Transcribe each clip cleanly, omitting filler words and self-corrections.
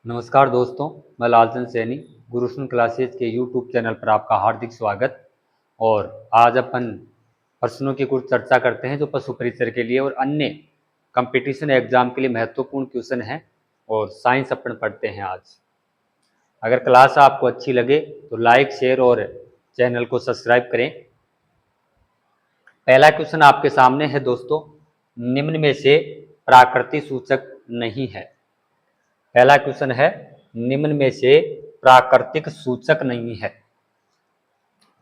नमस्कार दोस्तों, मैं लालचंद सैनी गुरुसन क्लासेज के यूट्यूब चैनल पर आपका हार्दिक स्वागत। और आज अपन प्रश्नों की कुछ चर्चा करते हैं जो पशु परिचर के लिए और अन्य कंपटीशन एग्जाम के लिए महत्वपूर्ण क्वेश्चन हैं और साइंस अपन पढ़ते हैं आज। अगर क्लास आपको अच्छी लगे तो लाइक, शेयर और चैनल को सब्सक्राइब करें। पहला क्वेश्चन आपके सामने है दोस्तों, निम्न में से प्राकृतिक सूचक नहीं है। पहला क्वेश्चन है, निम्न में से प्राकृतिक सूचक नहीं है।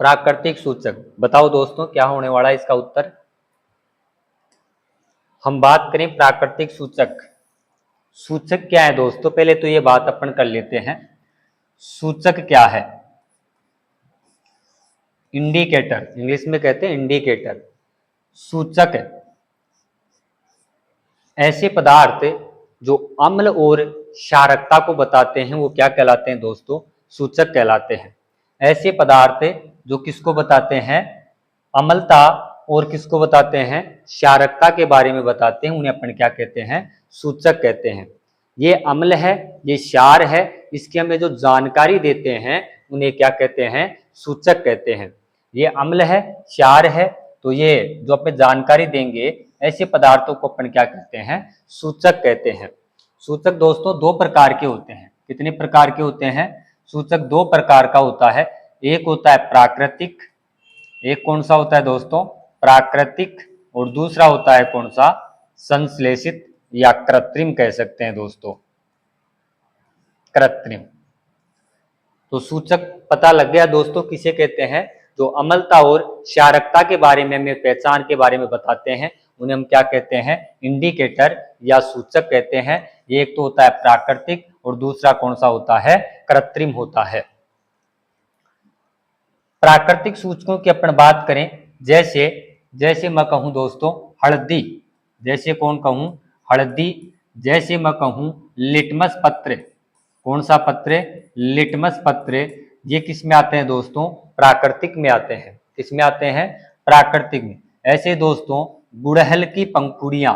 प्राकृतिक सूचक बताओ दोस्तों, क्या होने वाला है इसका उत्तर। हम बात करें प्राकृतिक सूचक। सूचक क्या है दोस्तों, पहले तो ये बात अपन कर लेते हैं। सूचक क्या है? इंडिकेटर, इंग्लिश में कहते हैं इंडिकेटर। सूचक ऐसे पदार्थ जो अम्ल और क्षारकता को बताते हैं वो क्या कहलाते हैं दोस्तों? सूचक कहलाते हैं। ऐसे पदार्थ जो किसको बताते हैं? अम्लता और किसको बताते हैं? क्षारकता के बारे में बताते हैं, उन्हें अपन क्या कहते हैं? सूचक कहते हैं। ये अम्ल है, ये क्षार है, इसकी हमें जो जानकारी देते हैं उन्हें क्या कहते हैं? सूचक कहते हैं। ये अम्ल है, क्षार है, तो ये जो अपने जानकारी देंगे ऐसे पदार्थों को अपन क्या कहते हैं? सूचक कहते हैं। सूचक दोस्तों दो प्रकार के होते हैं। कितने प्रकार के होते हैं? सूचक दो प्रकार का होता है। एक होता है प्राकृतिक, एक कौन सा होता है दोस्तों? प्राकृतिक। और दूसरा होता है कौन सा? संश्लेषित या कृत्रिम कह सकते हैं दोस्तों, कृत्रिम। तो सूचक पता लग गया दोस्तों किसे कहते हैं? जो अम्लता और क्षारकता के बारे में, हमें पहचान के बारे में बताते हैं उन्हें हम क्या कहते हैं? इंडिकेटर या सूचक कहते हैं। एक तो होता है प्राकृतिक और दूसरा कौन सा होता है? कृत्रिम होता है। प्राकृतिक सूचकों की अपन बात करें, जैसे जैसे मैं कहूं दोस्तों हल्दी, जैसे कौन कहूं? हल्दी। जैसे मैं कहूं लिटमस पत्र, कौन सा पत्र? लिटमस पत्र। ये किस में आते हैं दोस्तों? प्राकृतिक में आते हैं। किस में आते हैं? प्राकृतिक में। ऐसे दोस्तों गुड़हल की पंखुड़ियां,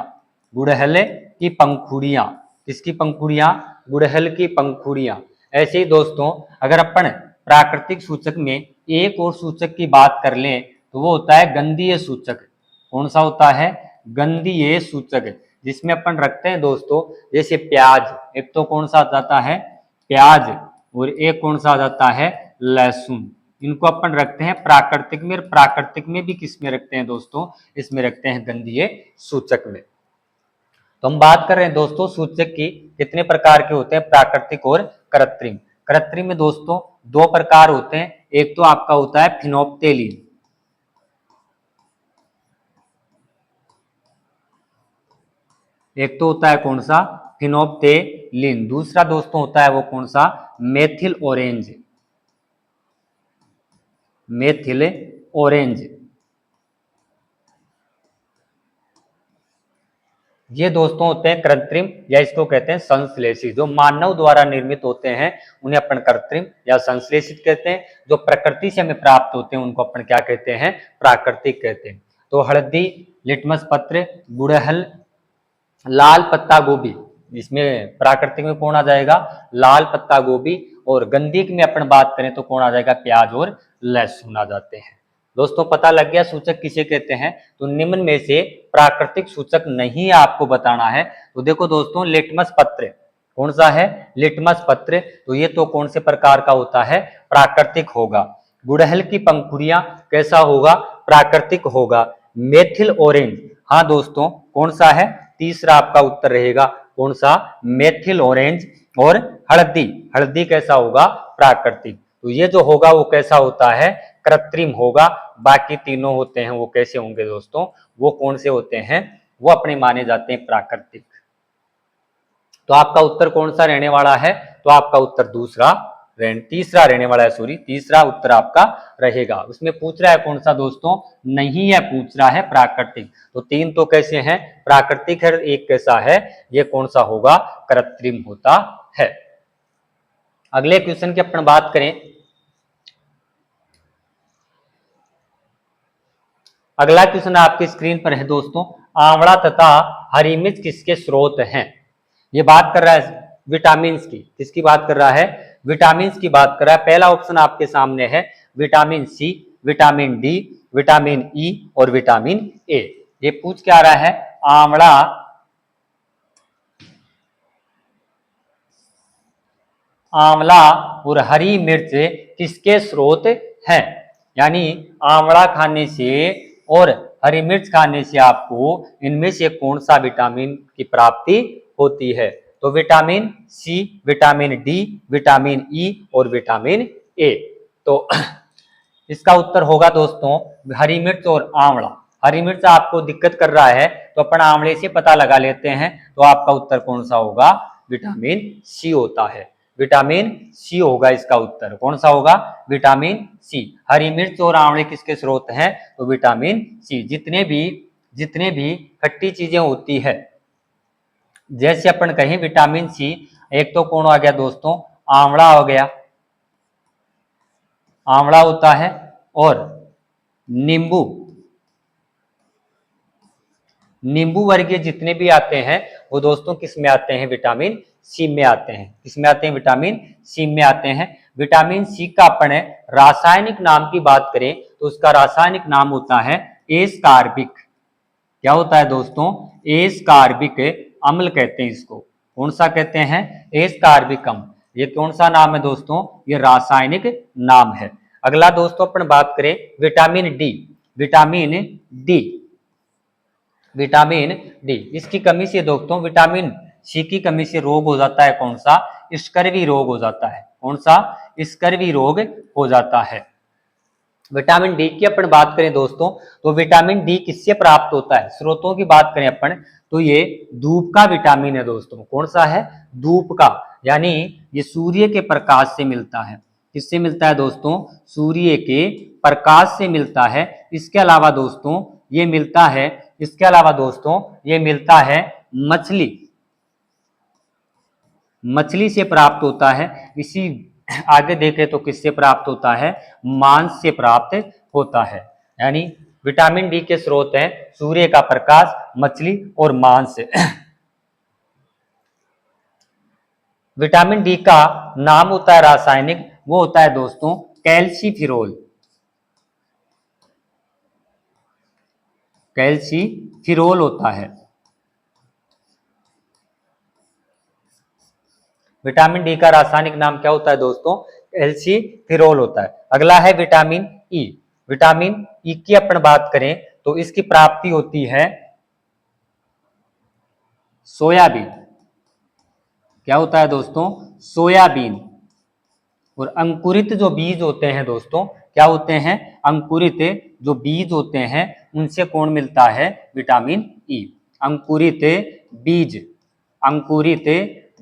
गुड़हल की पंखुड़ियां, किसकी पंखुड़ियां? गुड़हल की पंखुड़ियां। ऐसे ही दोस्तों अगर अपन प्राकृतिक सूचक में एक और सूचक की बात कर लें तो वो होता है गंधीय सूचक। कौन सा होता है? गंधीय सूचक, जिसमें अपन रखते हैं दोस्तों जैसे प्याज, एक तो कौन सा आ जाता है? प्याज, और एक कौन सा आ जाता है? लहसुन। इनको अपन रखते हैं प्राकृतिक में, और प्राकृतिक में भी किस में रखते हैं दोस्तों? इसमें रखते हैं गंधीय सूचक में। तो हम बात कर रहे हैं दोस्तों सूचक की कितने प्रकार के होते हैं? प्राकृतिक और कृत्रिम। कृत्रिम में दोस्तों दो प्रकार होते हैं। एक तो आपका होता है फिनोप्टेलिन, एक तो होता है कौन सा? फिनोप्टेलिन। दूसरा दोस्तों होता है वो कौन सा? Methyl orange, methyl orange. ये दोस्तों होते हैं कृत्रिम, या इसको कहते हैं संश्लेषित। जो मानव द्वारा निर्मित होते हैं उन्हें अपन कृत्रिम या संश्लेषित कहते हैं। जो प्रकृति से हमें प्राप्त होते हैं उनको अपन क्या कहते हैं? प्राकृतिक कहते हैं। तो हल्दी, लिटमस पत्र, गुड़हल, लाल पत्ता गोभी, इसमें प्राकृतिक में कौन आ जाएगा? लाल पत्ता गोभी। और गंधक में अपन बात करें तो कौन आ जाएगा? प्याज और लहसुन आ जाते हैं। दोस्तों पता लग गया सूचक किसे कहते हैं। तो निम्न में से प्राकृतिक सूचक नहीं आपको बताना है। तो देखो दोस्तों लिटमस पत्र कौन सा है? लिटमस पत्र। तो ये तो कौन से प्रकार का होता है? प्राकृतिक होगा। गुड़हल की पंखुड़ियां कैसा होगा? प्राकृतिक होगा। मेथिल ऑरेंज, हाँ दोस्तों कौन सा है? तीसरा आपका उत्तर रहेगा कौन सा? Methyl orange. और हल्दी, हल्दी कैसा होगा? प्राकृतिक। तो ये जो होगा वो कैसा होता है? कृत्रिम होगा। बाकी तीनों होते हैं वो कैसे होंगे दोस्तों? वो कौन से होते हैं? वो अपने माने जाते हैं प्राकृतिक। तो आपका उत्तर कौन सा रहने वाला है? तो आपका उत्तर तीसरा रहने वाला है। सॉरी, तीसरा उत्तर आपका रहेगा। उसमें पूछ रहा है कौन सा दोस्तों? नहीं है, पूछ रहा है प्राकृतिक। तो तीन तो कैसे हैं? प्राकृतिक है। एक कैसा है? ये कौन सा होगा? कृत्रिम होता है। अगले क्वेश्चन की अपन बात करें, अगला क्वेश्चन आपकी स्क्रीन पर है दोस्तों, आंवला तथा हरी मिर्च किसके स्रोत हैं? ये बात कर रहा है विटामिन की, किसकी बात कर रहा है? विटामिन की बात कर रहा है। पहला ऑप्शन आपके सामने है vitamin C, vitamin D, vitamin E और विटामिन ए। ये पूछ क्या रहा है? आंवला आंवला और हरी मिर्च किसके स्रोत हैं? यानी आंवला खाने से और हरी मिर्च खाने से आपको इनमें से कौन सा विटामिन की प्राप्ति होती है? तो vitamin C, vitamin D, vitamin E और विटामिन ए। तो इसका उत्तर होगा दोस्तों हरी मिर्च और आंवला। हरी मिर्च आपको दिक्कत कर रहा है तो अपन आंवले से पता लगा लेते हैं, तो आपका उत्तर कौन सा होगा? विटामिन सी होता है। विटामिन सी होगा इसका उत्तर। कौन सा होगा? Vitamin C. हरी मिर्च और आंवले किसके स्रोत हैं? तो विटामिन सी। जितने भी खट्टी चीजें होती है, जैसे अपन कहें विटामिन सी, एक तो कौन आ गया दोस्तों? आंवला हो गया, आंवला होता है, और नींबू, नींबू वर्गीय जितने भी आते हैं वो दोस्तों किस में आते हैं? विटामिन सी में आते हैं। किस में आते हैं? विटामिन सी में आते हैं। विटामिन सी का अपन रासायनिक नाम की बात करें तो उसका रासायनिक नाम होता है एस्कार्बिक। क्या होता है दोस्तों? एस्कार्बिक अम्ल कहते हैं इसको। कौन सा कहते हैं? एस्कार्बिक अम्ल। ये कौन सा नाम है दोस्तों? ये रासायनिक नाम है। अगला दोस्तों अपन बात करें vitamin D. Vitamin D, vitamin D, इसकी कमी से दोस्तों विटामिन सी की कमी से रोग हो जाता है। कौन सा? स्कर्वी रोग हो जाता है। कौन सा? स्कर्वी रोग हो जाता है। विटामिन डी की अपन बात करें दोस्तों तो विटामिन डी किससे प्राप्त होता है? स्रोतों की बात करें अपन तो ये धूप का विटामिन है दोस्तों। कौन सा है? धूप का। यानी ये सूर्य के प्रकाश से मिलता है। किससे मिलता है दोस्तों? सूर्य के प्रकाश से मिलता है। इसके अलावा दोस्तों ये मिलता है, इसके अलावा दोस्तों ये मिलता है मछली, मछली से प्राप्त होता है। इसी आगे देखें तो किससे प्राप्त होता है? मांस से प्राप्त होता है। यानी विटामिन डी के स्रोत हैं सूर्य का प्रकाश, मछली और मांस। विटामिन डी का नाम होता है रासायनिक, वो होता है दोस्तों कैल्सीफिरोल। कैल्सीफिरोल होता है। विटामिन डी का रासायनिक नाम क्या होता है दोस्तों? कैल्सीफिरोल होता है। अगला है विटामिन ई। विटामिन ई की अपन बात करें तो इसकी प्राप्ति होती है सोयाबीन। क्या होता है दोस्तों? सोयाबीन। और अंकुरित जो बीज होते हैं दोस्तों, क्या होते हैं? अंकुरित जो बीज होते हैं उनसे कौन मिलता है? Vitamin E. अंकुरित बीज, अंकुरित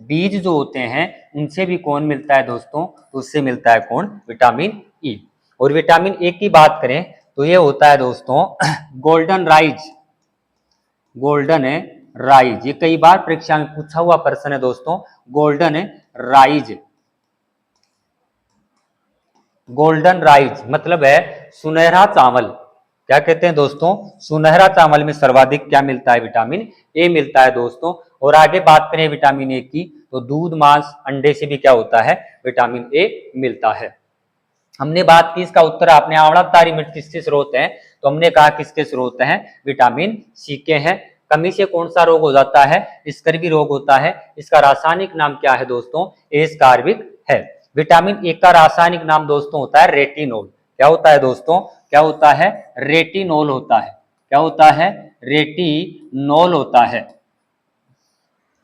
बीज जो होते हैं उनसे भी कौन मिलता है दोस्तों? तो उससे मिलता है कौन? Vitamin E. और विटामिन ए की बात करें तो ये होता है दोस्तों गोल्डन राइज। गोल्डन राइज, ये कई बार परीक्षा में पूछा हुआ प्रश्न है दोस्तों। गोल्डन राइज, गोल्डन राइस मतलब है सुनहरा चावल। क्या कहते हैं दोस्तों? सुनहरा चावल में सर्वाधिक क्या मिलता है? विटामिन ए मिलता है दोस्तों। और आगे बात करें विटामिन ए की तो दूध, मांस, अंडे से भी क्या होता है? विटामिन ए मिलता है। हमने बात की इसका उत्तर आपने आंवला, तारी मिर्च किसके स्रोत हैं? तो हमने कहा किसके स्रोत हैं? विटामिन सी के हैं। कमी से कौन सा रोग हो जाता है? स्कर्वी रोग होता है। इसका रासायनिक नाम क्या है दोस्तों? एस्कार्बिक है। विटामिन ए का रासायनिक नाम दोस्तों होता है रेटिनोल। क्या होता है दोस्तों? क्या होता है? रेटिनोल होता है। क्या होता है? रेटिनोल होता है।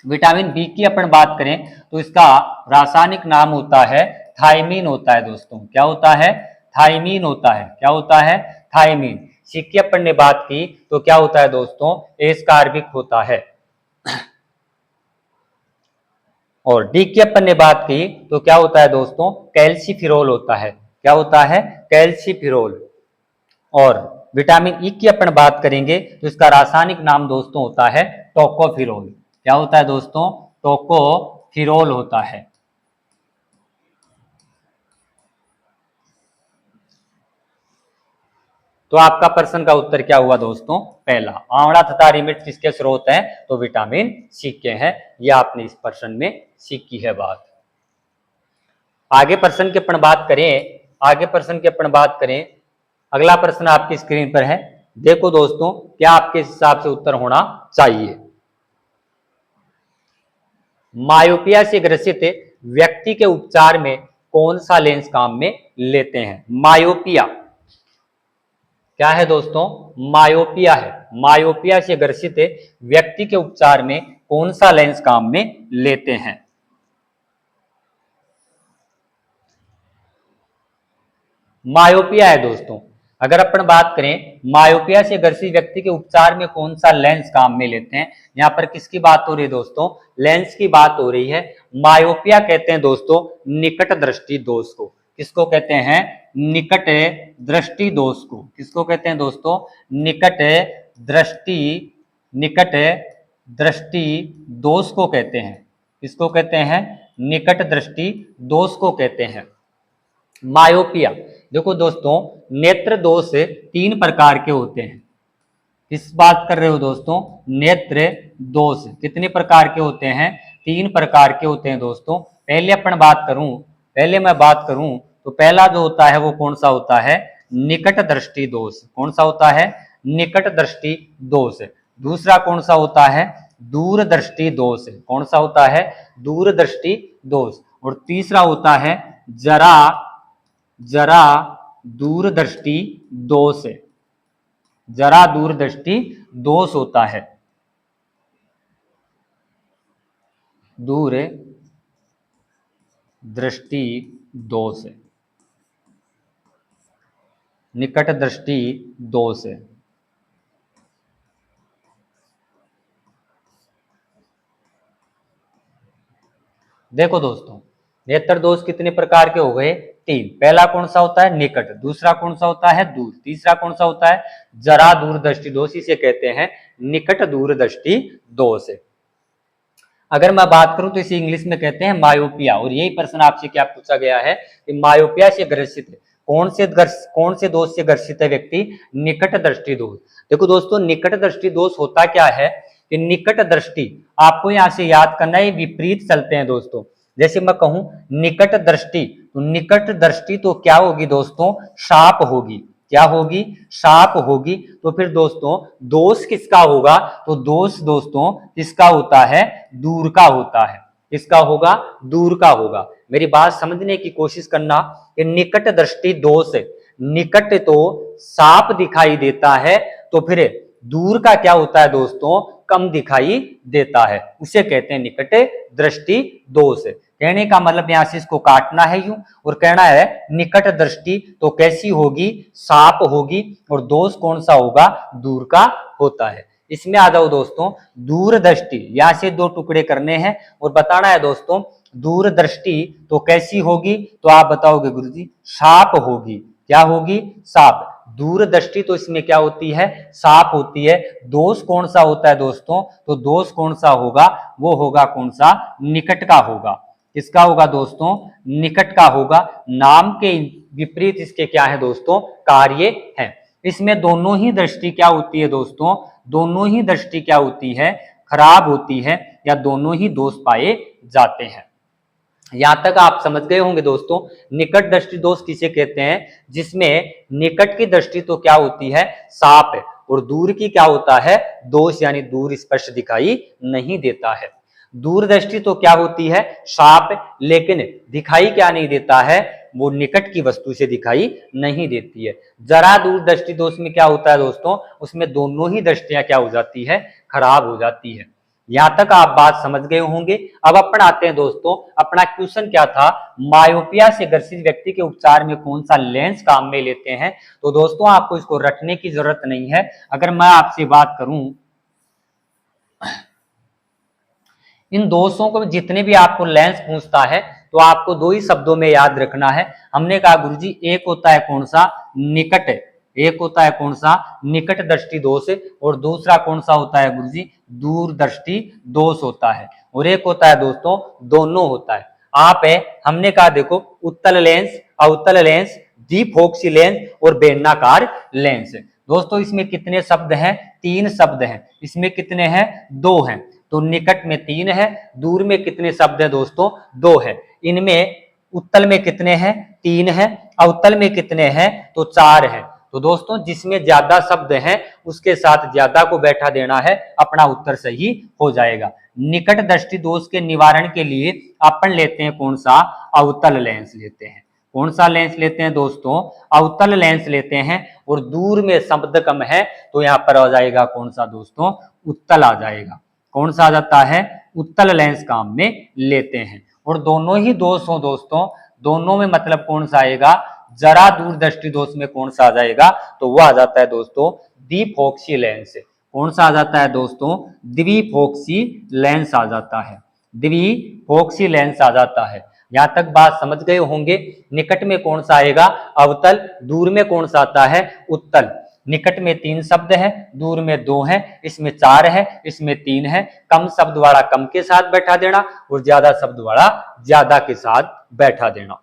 विटामिन बी की अपन बात करें तो इसका रासायनिक नाम होता है थायमीन होता है दोस्तों। क्या होता है? थायमीन होता है। क्या होता है? थायमीन। सी की अपन ने बात की तो क्या होता है दोस्तों? एस्कार्बिक होता है। और डी की अपन ने बात की तो क्या होता है दोस्तों? कैल्सीफिरोल होता है। क्या होता है? कैल्सीफिरोल। और विटामिन ई की अपन बात करेंगे तो इसका रासायनिक नाम दोस्तों होता है टोकोफिरोल। क्या होता है दोस्तों? टोकोफिरोल होता है। तो आपका प्रश्न का उत्तर क्या हुआ दोस्तों? पहला। आंवला तथा हरी मिर्च किसके स्रोत हैं? तो विटामिन सी के हैं। यह आपने इस प्रश्न में सीखी है बात। आगे प्रश्न की अपन बात करें, अगला प्रश्न आपकी स्क्रीन पर है। देखो दोस्तों, क्या आपके हिसाब से उत्तर होना चाहिए? मायोपिया से ग्रसित व्यक्ति के उपचार में कौन सा लेंस काम में लेते हैं? मायोपिया क्या है दोस्तों? मायोपिया है। मायोपिया से ग्रसित व्यक्ति के उपचार में कौन सा लेंस काम में लेते हैं? मायोपिया है दोस्तों। अगर अपन बात करें मायोपिया से ग्रसित व्यक्ति के उपचार में कौन सा लेंस काम में लेते हैं, यहां पर किसकी बात हो रही है दोस्तों? लेंस की बात हो रही है। मायोपिया कहते हैं दोस्तों निकट दृष्टि दोष को। किसको कहते हैं? निकट दृष्टि दोष को। किसको कहते हैं दोस्तों? निकट दृष्टि दोष को कहते हैं। किसको कहते हैं? निकट दृष्टि दोष को कहते हैं। मायोपिया देखो दोस्तों, नेत्र दोष 3 प्रकार के होते हैं। किस बात कर रहे हो दोस्तों? नेत्र दोष कितने प्रकार के होते हैं? 3 प्रकार के होते हैं दोस्तों। पहले मैं बात करूं तो पहला जो होता है वो कौन सा होता है? निकट दृष्टि दोष। कौन सा होता है? निकट दृष्टि दोष। दूसरा कौन सा होता है? दूरदृष्टि दोष। कौन सा होता है? दूरदृष्टि दोष। और तीसरा होता है जरा दूरदृष्टि दोष। जरा दूरदृष्टि दोष होता है। दूर दृष्टि दोष, निकट दृष्टि दोष। देखो दोस्तों, नेत्र दोष कितने प्रकार के हो गए? 3। पहला कौन सा होता है? निकट। दूसरा कौन सा होता है? दूर। तीसरा कौन सा होता है? जरा दूरदृष्टि दोष। इसे कहते हैं निकट दूरदृष्टि दोष। अगर मैं बात करूं तो इसे इंग्लिश में कहते हैं मायोपिया। और यही प्रश्न आपसे क्या पूछा गया है कि मायोपिया से ग्रसित कौन से दोष से ग्रसित है व्यक्ति? निकट दृष्टि दोष। देखो दोस्तों, निकट दृष्टि दोष होता क्या है कि निकट दृष्टि, आपको यहां से याद करना है, विपरीत चलते हैं दोस्तों। जैसे मैं कहूं निकट दृष्टि, तो निकट दृष्टि तो क्या होगी दोस्तों? शार्प होगी। क्या होगी? शार्प होगी। तो फिर दोस्तों दोष किसका होगा? तो दोष दोस्तों किसका होता है? दूर का होता है। किसका होगा? दूर का होगा। मेरी बात समझने की कोशिश करना कि निकट दृष्टि दोष, निकट तो साफ दिखाई देता है, तो फिर दूर का क्या होता है दोस्तों? कम दिखाई देता है। उसे कहते हैं निकट दृष्टि दोष। कहने का मतलब यहां से इसको काटना है यूं और कहना है निकट दृष्टि तो कैसी होगी? साफ होगी। और दोष कौन सा होगा? दूर का होता है। इसमें आ जाओ दोस्तों, दूरदृष्टि, यहां से 2 टुकड़े करने हैं और बताना है दोस्तों दूरदृष्टि तो कैसी होगी? तो आप बताओगे गुरुजी साफ होगी। क्या होगी? साफ। दूरदृष्टि तो इसमें क्या होती है? साफ होती है। दोष कौन सा होता है दोस्तों? तो दोष कौन सा होगा? वो होगा कौन सा? निकट का होगा। किसका होगा दोस्तों? निकट का होगा। नाम के विपरीत इसके क्या है दोस्तों? कार्य है। इसमें दोनों ही दृष्टि क्या होती है दोस्तों? दोनों ही दृष्टि क्या होती है? खराब होती है, या दोनों ही दोष पाए जाते हैं। यहां तक आप समझ गए होंगे दोस्तों, निकट दृष्टि दोष किसे कहते हैं? जिसमें निकट की दृष्टि तो क्या होती है? साफ है, और दूर की क्या होता है? दोष, यानी दूर स्पष्ट दिखाई नहीं देता है। दूरदृष्टि तो क्या होती है? साफ, लेकिन दिखाई क्या नहीं देता है? वो निकट की वस्तु से दिखाई नहीं देती है। जरा दूरदृष्टि दोष में क्या होता है दोस्तों? उसमें दोनों ही दृष्टियां क्या हो जाती है? खराब हो जाती है। यहां तक आप बात समझ गए होंगे। अब अपन आते हैं दोस्तों, अपना क्वेश्चन क्या था? मायोपिया से ग्रसित व्यक्ति के उपचार में कौन सा लेंस काम में लेते हैं? तो दोस्तों आपको इसको रटने की जरूरत नहीं है। अगर मैं आपसे बात करूं, इन दोषों को जितने भी आपको लेंस पूछता है तो आपको 2 ही शब्दों में याद रखना है। हमने कहा गुरुजी एक होता है कौन सा? निकट। एक होता है कौन सा? निकट दृष्टि दोष। और दूसरा कौन सा होता है गुरुजी? दूरदृष्टि दोष होता है। और एक होता है दोस्तों दोनों होता है। आप है, हमने कहा देखो उत्तल लेंस अवतल लेंस, द्विफोक्सी लेंस और बेलनाकार लेंस। दोस्तों इसमें कितने शब्द हैं? 3 शब्द हैं। इसमें कितने हैं? 2 हैं। तो निकट में 3 है, दूर में कितने शब्द हैं दोस्तों? 2 है। इनमें उत्तल में कितने हैं? 3 है। अवतल में कितने हैं? तो 4 है। तो दोस्तों जिसमें ज्यादा शब्द हैं उसके साथ ज्यादा को बैठा देना है, अपना उत्तर सही हो जाएगा। निकट दृष्टि दोष के निवारण के लिए अपन लेते हैं कौन सा? अवतल लेंस लेते हैं। कौन सा लेंस लेते हैं दोस्तों? अवतल लेंस लेते हैं। और दूर में शब्द कम है तो यहाँ पर आ जाएगा कौन सा दोस्तों? उत्तल आ जाएगा। कौन सा आ जाता है? उत्तल लेंस काम में लेते हैं। और दोनों ही दोष हो दोस्तों, दोनों में मतलब कौन सा आएगा? जरा दूर दृष्टि दोष में कौन सा आ जाएगा? तो वह आ जाता है दोस्तों द्विफोक्सी लेंस। कौन सा आ जाता है दोस्तों? द्विफोक्सी लेंस आ जाता है। द्विफोक्सी लेंस आ जाता है। यहां तक बात समझ गए होंगे। निकट में कौन सा आएगा? अवतल। दूर में कौन सा आता है? उत्तल। निकट में 3 शब्द है, दूर में 2 है, इसमें 4 है, इसमें 3 है। कम शब्द वाला कम के साथ बैठा देना और ज्यादा शब्द वाला ज्यादा के साथ बैठा देना।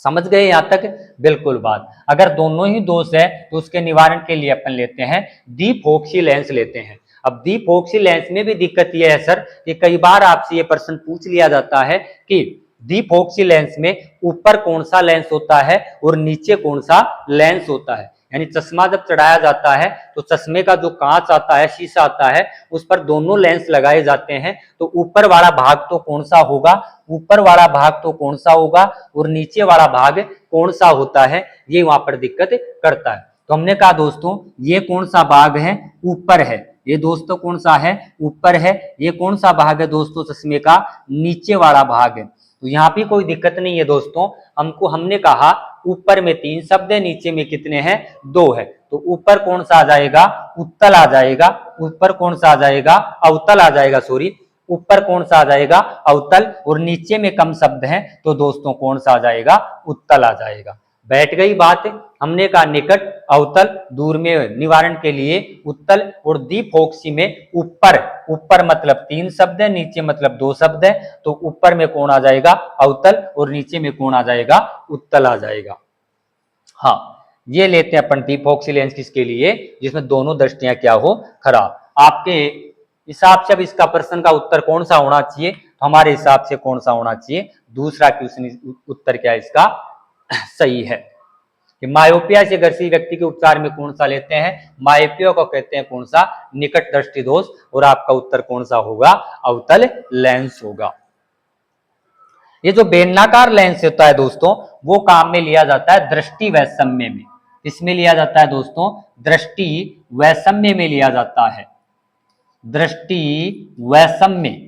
समझ गए यहां तक? बिल्कुल बात। अगर दोनों ही दोष है तो उसके निवारण के लिए अपन लेते हैं द्विफोक्सी लेंस लेते हैं। अब द्विफोक्सी लेंस में भी दिक्कत यह है सर कि कई बार आपसे ये प्रश्न पूछ लिया जाता है कि द्विफोक्सी लेंस में ऊपर कौन सा लेंस होता है और नीचे कौन सा लेंस होता है। यानी चश्मा जब चढ़ाया जाता है तो चश्मे का जो कांच आता है, शीशा आता है, उस पर दोनों लेंस लगाए जाते हैं। तो ऊपर वाला भाग तो कौन सा होगा? ऊपर वाला भाग तो कौन सा होगा और नीचे वाला भाग कौन सा होता है, ये वहां पर दिक्कत करता है। तो हमने कहा दोस्तों ये कौन सा भाग है? ऊपर है। ये दोस्तों कौन सा है? ऊपर है। ये कौन सा भाग है दोस्तों चश्मे का? नीचे वाला भाग है। तो यहाँ भी कोई दिक्कत नहीं है दोस्तों। हमने कहा ऊपर में 3 शब्द है, नीचे में कितने हैं? 2 है। तो ऊपर कौन सा आ जाएगा? उत्तल आ जाएगा। ऊपर कौन सा आ जाएगा? अवतल आ जाएगा। सॉरी, ऊपर कौन सा आ जाएगा? अवतल। और नीचे में कम शब्द हैं तो दोस्तों कौन सा आ जाएगा? उत्तल आ जाएगा। बैठ गई बात। हमने कहा निकट, अवतल, दूर में निवारण के लिए उत्तल और द्विफोक्सी में ऊपर। ऊपर मतलब 3 शब्द है, नीचे मतलब 2 शब्द है। तो ऊपर में कौन आ जाएगा? अवतल। और नीचे में कौन आ जाएगा? उत्तल आ जाएगा। हाँ, ये लेते हैं अपन द्विफोक्सी लेंस किसके लिए? जिसमें दोनों दृष्टियां क्या हो? खराब। आपके हिसाब से अब इसका प्रश्न का उत्तर कौन सा होना चाहिए? हमारे हिसाब से कौन सा होना चाहिए? दूसरा क्वेश्चन उत्तर क्या है इसका? सही है कि मायोपिया से ग्रसित व्यक्ति के उपचार में कौन सा लेते हैं? मायोपिया को कहते हैं कौन सा? निकट दृष्टि दोष। और आपका उत्तर कौन सा होगा? अवतल लेंस होगा। ये जो बेलनाकार लेंस होता है दोस्तों, वो काम में लिया जाता है दृष्टि वैषम्य में। इसमें लिया जाता है दोस्तों? दृष्टि वैषम्य में लिया जाता है। दृष्टि वैषम्य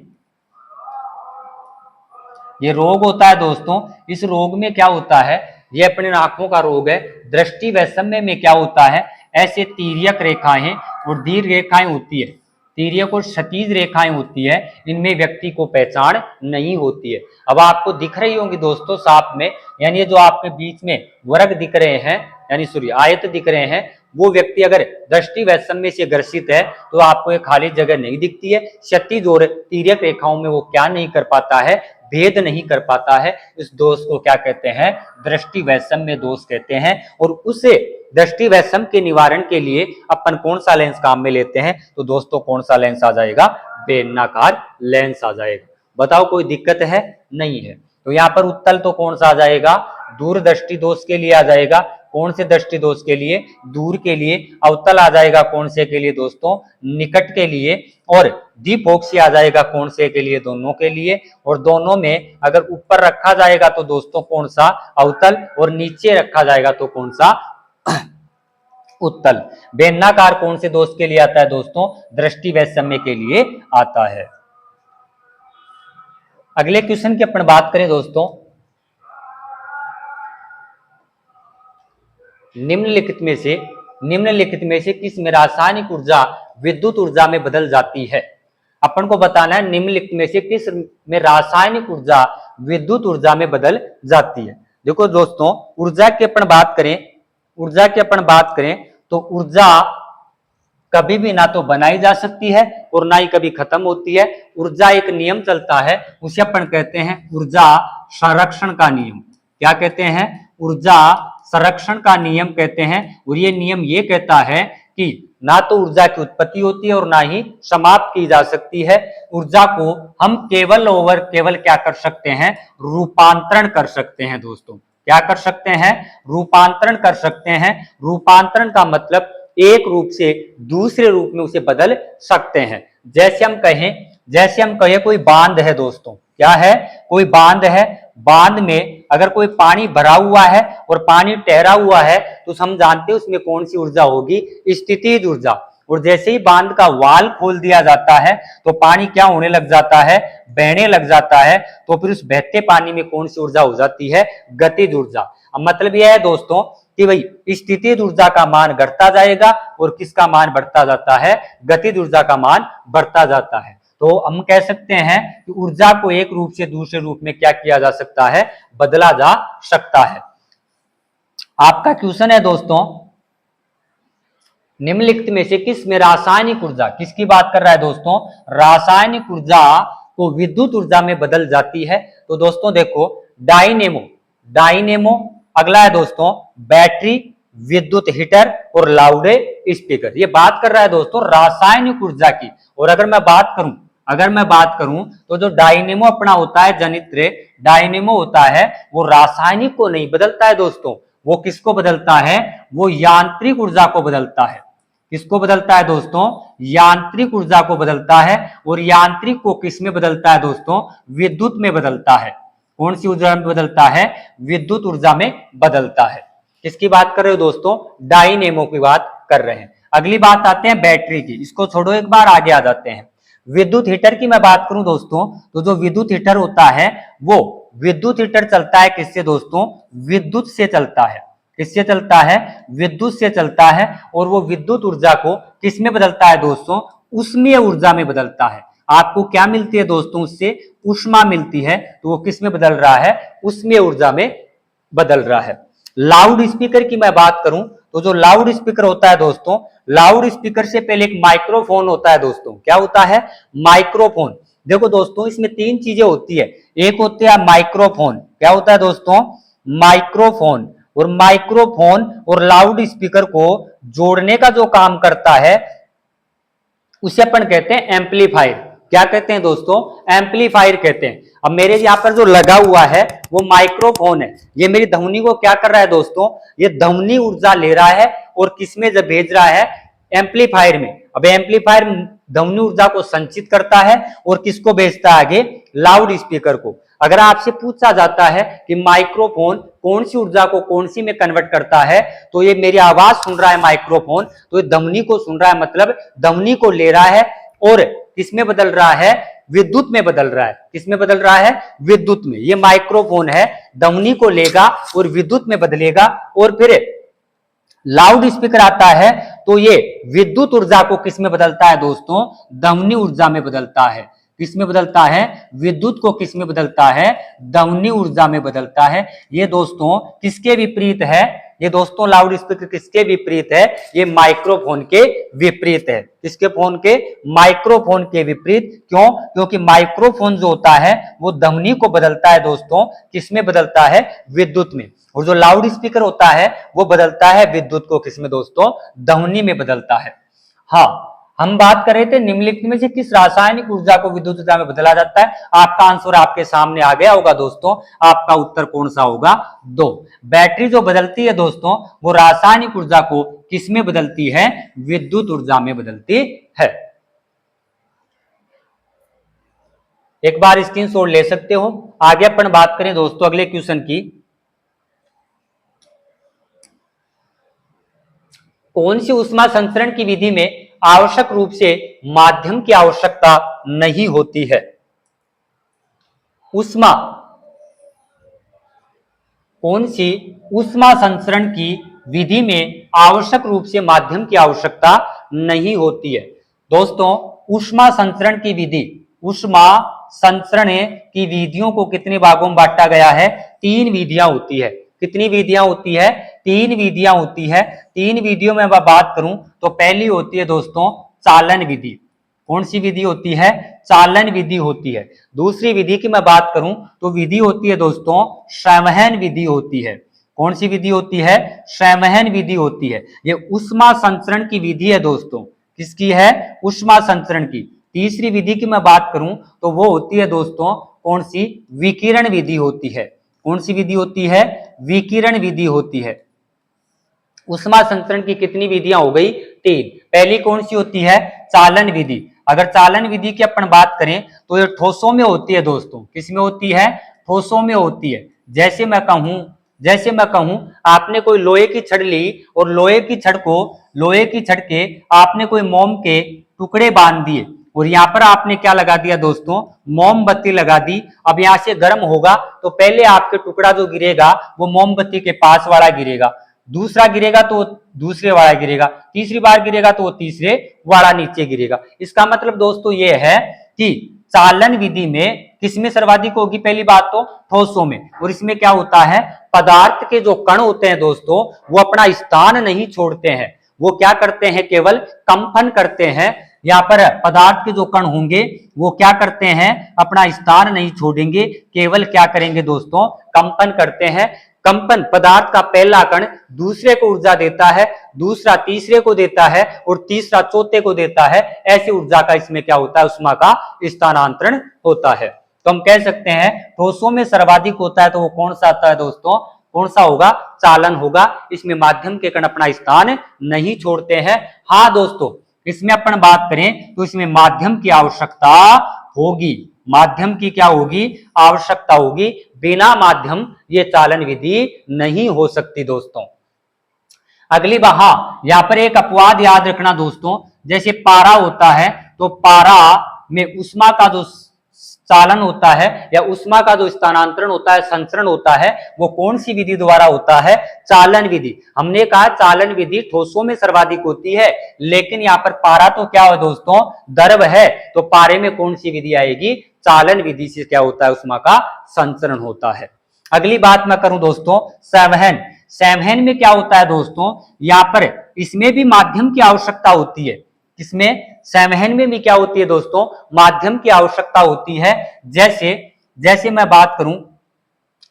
ये रोग होता है दोस्तों। इस रोग में क्या होता है? ये अपने आंखों का रोग है। दृष्टि वैषम्य में क्या होता है? ऐसे तिर्यक रेखाएं और दीर्घ रेखाएं होती है, तिर्यक और क्षैतिज रेखाएं होती है, इनमें व्यक्ति को पहचान नहीं होती है। अब आपको दिख रही होंगी दोस्तों साफ में, यानी जो आपके बीच में वर्ग दिख रहे हैं, यानी सॉरी आयत दिख रहे हैं, वो व्यक्ति अगर दृष्टि वैषम्य से ग्रसित है तो आपको एक खाली जगह नहीं दिखती है। क्षैतिज और तिर्यक रेखाओं में वो क्या नहीं कर पाता है? भेद नहीं कर पाता है। इस दोष को क्या कहते हैं? दृष्टि वैषम्य दोष कहते हैं। और उसे दृष्टि वैषम्य के निवारण के लिए अपन कौन सा लेंस काम में लेते हैं? तो दोस्तों कौन सा लेंस आ जाएगा? बेलनाकार लेंस आ जाएगा। बताओ कोई दिक्कत है? नहीं है। तो यहाँ पर उत्तल तो कौन सा आ जाएगा? दूर दृष्टि दोष के लिए आ जाएगा। कौन से दृष्टि दोष के लिए? दूर के लिए। अवतल आ जाएगा कौन से के लिए दोस्तों? निकट के लिए। और द्विफोक्सी आ जाएगा कौन से के लिए? दोनों के लिए। और दोनों में अगर ऊपर रखा जाएगा तो दोस्तों कौन सा? अवतल। और नीचे रखा जाएगा तो कौन सा? उत्तल। बेलनाकार कौन से दोष के लिए आता है दोस्तों? दृष्टि वैषम्य के लिए आता है। अगले क्वेश्चन की अपन बात करें दोस्तों, निम्नलिखित में से किस में रासायनिक ऊर्जा विद्युत ऊर्जा में बदल जाती है? अपन को बताना है निम्नलिखित में से किस में रासायनिक ऊर्जा विद्युत ऊर्जा में बदल जाती है। देखो दोस्तों, ऊर्जा की अपन बात करें तो ऊर्जा कभी भी ना तो बनाई जा सकती है और ना ही कभी खत्म होती है। ऊर्जा एक नियम चलता है, उसे अपन कहते हैं ऊर्जा संरक्षण का नियम। क्या कहते हैं? ऊर्जा संरक्षण का नियम कहते हैं। और ये नियम ये कहता है कि ना तो ऊर्जा की उत्पत्ति होती है और ना ही समाप्त की जा सकती है। ऊर्जा को हम केवल क्या कर सकते हैं, रूपांतरण कर सकते हैं दोस्तों। क्या कर सकते हैं, रूपांतरण कर सकते हैं। रूपांतरण का मतलब एक रूप से दूसरे रूप में उसे बदल सकते हैं। जैसे हम कहें कोई बांध है दोस्तों, क्या है, कोई बांध है। बांध में अगर कोई पानी भरा हुआ है और पानी ठहरा हुआ है तो हम जानते हैं उसमें कौन सी ऊर्जा होगी, स्थितिज ऊर्जा। और जैसे ही बांध का वाल खोल दिया जाता है तो पानी क्या होने लग जाता है, बहने लग जाता है। तो फिर उस बहते पानी में कौन सी ऊर्जा हो जाती है, गतिज ऊर्जा। अब मतलब यह है दोस्तों कि भाई स्थितिज ऊर्जा का मान घटता जाएगा और किसका मान बढ़ता जाता है, गतिज ऊर्जा का मान बढ़ता जाता है। तो हम कह सकते हैं कि ऊर्जा को एक रूप से दूसरे रूप में क्या किया जा सकता है, बदला जा सकता है। आपका क्वेश्चन है दोस्तों, निम्नलिखित में से किस में रासायनिक ऊर्जा, किसकी बात कर रहा है दोस्तों, रासायनिक ऊर्जा को विद्युत ऊर्जा में बदल जाती है। तो दोस्तों देखो, डायनेमो, अगला है दोस्तों बैटरी, विद्युत हीटर और लाउड स्पीकर। ये बात कर रहा है दोस्तों रासायनिक ऊर्जा की। और अगर मैं बात करूं तो जो डायनेमो अपना होता है जनित्र, डायनेमो होता है वो रासायनिक को नहीं बदलता है दोस्तों, वो किसको बदलता है, वो यांत्रिक ऊर्जा को बदलता है। किसको बदलता है दोस्तों, यांत्रिक ऊर्जा को बदलता है। और यांत्रिक को किस में बदलता है दोस्तों, विद्युत में बदलता है। कौन सी ऊर्जा में बदलता है, विद्युत ऊर्जा में बदलता है। किसकी बात कर रहे हो दोस्तों, डायनेमो की बात कर रहे हैं। अगली बात आते हैं बैटरी की, इसको छोड़ो एक बार आगे आ जाते हैं। विद्युत हीटर की मैं बात करूं दोस्तों, तो जो विद्युत हीटर होता है वो विद्युत हीटर चलता है किससे दोस्तों, विद्युत से चलता है। किससे चलता है, विद्युत से चलता है। और वो विद्युत ऊर्जा को किस में बदलता है दोस्तों, उष्मीय ऊर्जा में बदलता है। आपको क्या मिलती है दोस्तों, उससे ऊष्मा मिलती है। तो वो किस में बदल रहा है, उष्मीय ऊर्जा में बदल रहा है। लाउड स्पीकर की मैं बात करूं तो जो लाउड स्पीकर होता है दोस्तों, लाउड स्पीकर से पहले एक माइक्रोफोन होता है दोस्तों। क्या होता है, माइक्रोफोन। देखो दोस्तों इसमें तीन चीजें होती है। एक होती है माइक्रोफोन, क्या होता है दोस्तों, माइक्रोफोन। और माइक्रोफोन और लाउड स्पीकर को जोड़ने का जो काम करता है उसे अपन कहते हैं एम्पलीफायर। क्या कहते हैं दोस्तों, एम्पलीफायर कहते हैं। अब मेरे यहाँ पर जो लगा हुआ है वो माइक्रोफोन है। ये मेरी ध्वनि को क्या कर रहा है दोस्तों, ये ध्वनि ऊर्जा ले रहा है और किसमें जब भेज रहा है, एम्पलीफायर में। अब एम्पलीफायर ध्वनि ऊर्जा को संचित करता है और किसको भेजता है आगे, लाउड स्पीकर को। अगर आपसे पूछा जाता है कि माइक्रोफोन कौन सी ऊर्जा को कौन सी में कन्वर्ट करता है, तो ये मेरी आवाज सुन रहा है माइक्रोफोन, तो ये ध्वनि को सुन रहा है, मतलब ध्वनि को ले रहा है और किसमें बदल रहा है, विद्युत में बदल रहा है। किसमें बदल रहा है, विद्युत में। ये माइक्रोफोन है, ध्वनि को लेगा और विद्युत में बदलेगा। और फिर लाउड स्पीकर आता है तो ये विद्युत ऊर्जा को किस में बदलता है दोस्तों, ध्वनि ऊर्जा में बदलता है। किस में बदलता है, विद्युत को किस में बदलता है, ध्वनि ऊर्जा में बदलता है। ये दोस्तों किसके विपरीत है, ये दोस्तों लाउड स्पीकर किसके विपरीत है, ये माइक्रोफोन के विपरीत है। किसके फोन के, माइक्रोफोन के विपरीत। क्यों, क्योंकि माइक्रोफोन जो होता है वो ध्वनि को बदलता है दोस्तों, किसमें बदलता है, विद्युत में। और जो लाउड स्पीकर होता है वो बदलता है विद्युत को किसमें दोस्तों, ध्वनि में बदलता है। हाँ, हम बात कर रहे थे निम्नलिखित में से किस रासायनिक ऊर्जा को विद्युत ऊर्जा में बदला जाता है। आपका आंसर आपके सामने आ गया होगा दोस्तों। आपका उत्तर कौन सा होगा, 2। बैटरी जो बदलती है दोस्तों वो रासायनिक ऊर्जा को किस में बदलती है, विद्युत ऊर्जा में बदलती है। एक बार स्क्रीनशॉट ले सकते हो। आगे अपन बात करें दोस्तों अगले क्वेश्चन की। कौन सी ऊष्मा संचरण की विधि में आवश्यक रूप से माध्यम की आवश्यकता नहीं होती है। ऊष्मा, कौन सी ऊष्मा संचरण की विधि में आवश्यक रूप से माध्यम की आवश्यकता नहीं होती है। दोस्तों ऊष्मा संचरण की विधि, ऊष्मा संचरण की विधियों को कितने भागों में बांटा गया है, 3 विधियां होती है। कितनी विधियां होती है, 3 विधियां होती है। 3 विधियों में मैं बात करूं तो पहली होती है दोस्तों चालन विधि। कौन सी विधि होती है, चालन विधि होती है। दूसरी विधि की मैं बात करूं तो विधि होती है दोस्तों संवहन विधि होती है। कौन सी विधि होती है? संवहन विधि होती है। ये ऊष्मा संचरण की विधि है दोस्तों। किसकी है? ऊष्मा संचरण की। तीसरी विधि की मैं बात करूं तो वो होती है दोस्तों कौन सी? विकिरण विधि होती है। कौन सी विधि होती है? विकिरण विधि होती है। ऊष्मा संचरण की कितनी विधियां हो गई? 3। पहली कौन सी होती है? चालन विधि। अगर चालन विधि की अपन बात करें तो ये ठोसों में होती है दोस्तों। किसमें होती है? ठोसों में होती है। जैसे मैं कहूं आपने कोई लोहे की छड़ ली और लोहे की छड़ के आपने कोई मोम के टुकड़े बांध दिए और यहाँ पर आपने क्या लगा दिया दोस्तों? मोमबत्ती लगा दी। अब यहाँ से गर्म होगा तो पहले आपके टुकड़ा जो गिरेगा वो मोमबत्ती के पास वाला गिरेगा, दूसरा गिरेगा तो दूसरे वाला गिरेगा, तीसरी बार गिरेगा तो वो तीसरे वाला नीचे गिरेगा। इसका मतलब दोस्तों ये है कि चालन विधि में किसमें सर्वाधिक होगी? पहली बात तो ठोसों में। और इसमें क्या होता है? पदार्थ के जो कण होते हैं दोस्तों वो अपना स्थान नहीं छोड़ते हैं। वो क्या करते हैं? केवल कंपन करते हैं। यहाँ पर पदार्थ के जो कण होंगे वो क्या करते हैं? अपना स्थान नहीं छोड़ेंगे, केवल क्या करेंगे दोस्तों? कंपन करते हैं। कंपन, पदार्थ का पहला कण दूसरे को ऊर्जा देता है, दूसरा तीसरे को देता है और तीसरा चौथे को देता है। ऐसी ऊर्जा का इसमें क्या होता है? ऊष्मा का स्थानांतरण होता है। तो हम कह सकते हैं ठोसों में सर्वाधिक होता है तो वो कौन सा आता है दोस्तों? कौन सा होगा? चालन होगा। इसमें माध्यम के कण अपना स्थान नहीं छोड़ते हैं। हाँ दोस्तों, इसमें अपन बात करें तो इसमें माध्यम की आवश्यकता होगी। माध्यम की क्या होगी? आवश्यकता होगी। बिना माध्यम ये चालन विधि नहीं हो सकती दोस्तों। अगली बात, हाँ यहां पर एक अपवाद याद रखना दोस्तों। जैसे पारा होता है तो पारा में ऊष्मा का जो चालन होता है या ऊष्मा का जो स्थानांतरण होता है, संचरण होता है, वो कौन सी विधि द्वारा होता है? चालन विधि। हमने कहा चालन विधि ठोसों में सर्वाधिक होती है, लेकिन यहाँ पर पारा तो क्या है दोस्तों? द्रव है। तो पारे में कौन सी विधि आएगी? चालन विधि से क्या होता है? ऊष्मा का संचरण होता है। अगली बात मैं करूं दोस्तों संवहन। संवहन में क्या होता है दोस्तों? यहाँ पर इसमें भी माध्यम की आवश्यकता होती है। किसमें? संवहन में भी क्या होती है दोस्तों? माध्यम की आवश्यकता होती है। जैसे मैं बात करूं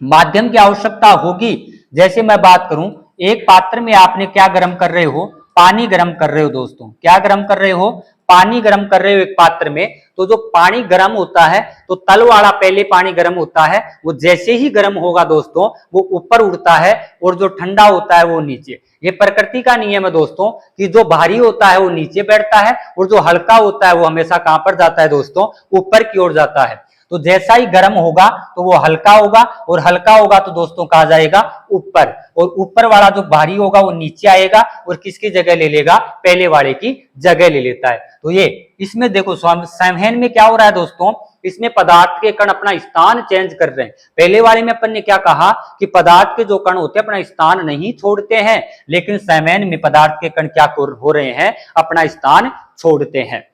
माध्यम की आवश्यकता होगी। जैसे मैं बात करूं एक पात्र में आपने क्या गर्म कर रहे हो? पानी गर्म कर रहे हो दोस्तों। क्या गर्म कर रहे हो? पानी गर्म कर रहे हो एक पात्र में। तो जो पानी गर्म होता है तो तल वाला पहले पानी गर्म होता है, वो जैसे ही गर्म होगा दोस्तों वो ऊपर उड़ता है और जो ठंडा होता है वो नीचे। ये प्रकृति का नियम है दोस्तों कि जो भारी होता है वो नीचे बैठता है और जो हल्का होता है वो हमेशा कहां पर जाता है दोस्तों? ऊपर की ओर जाता है। तो जैसा ही गर्म होगा तो वो हल्का होगा और हल्का होगा तो दोस्तों कहा जाएगा ऊपर, और ऊपर वाला जो भारी होगा वो नीचे आएगा और किसकी जगह ले लेगा? पहले वाले की जगह ले लेता है। तो ये इसमें देखो संवहन में क्या हो रहा है दोस्तों? इसमें पदार्थ के कण अपना स्थान चेंज कर रहे हैं। पहले वाले में अपन ने क्या कहा कि पदार्थ के जो कण होते हैं अपना स्थान नहीं छोड़ते हैं, लेकिन संवहन में पदार्थ के कण क्या हो रहे हैं? अपना स्थान छोड़ते हैं।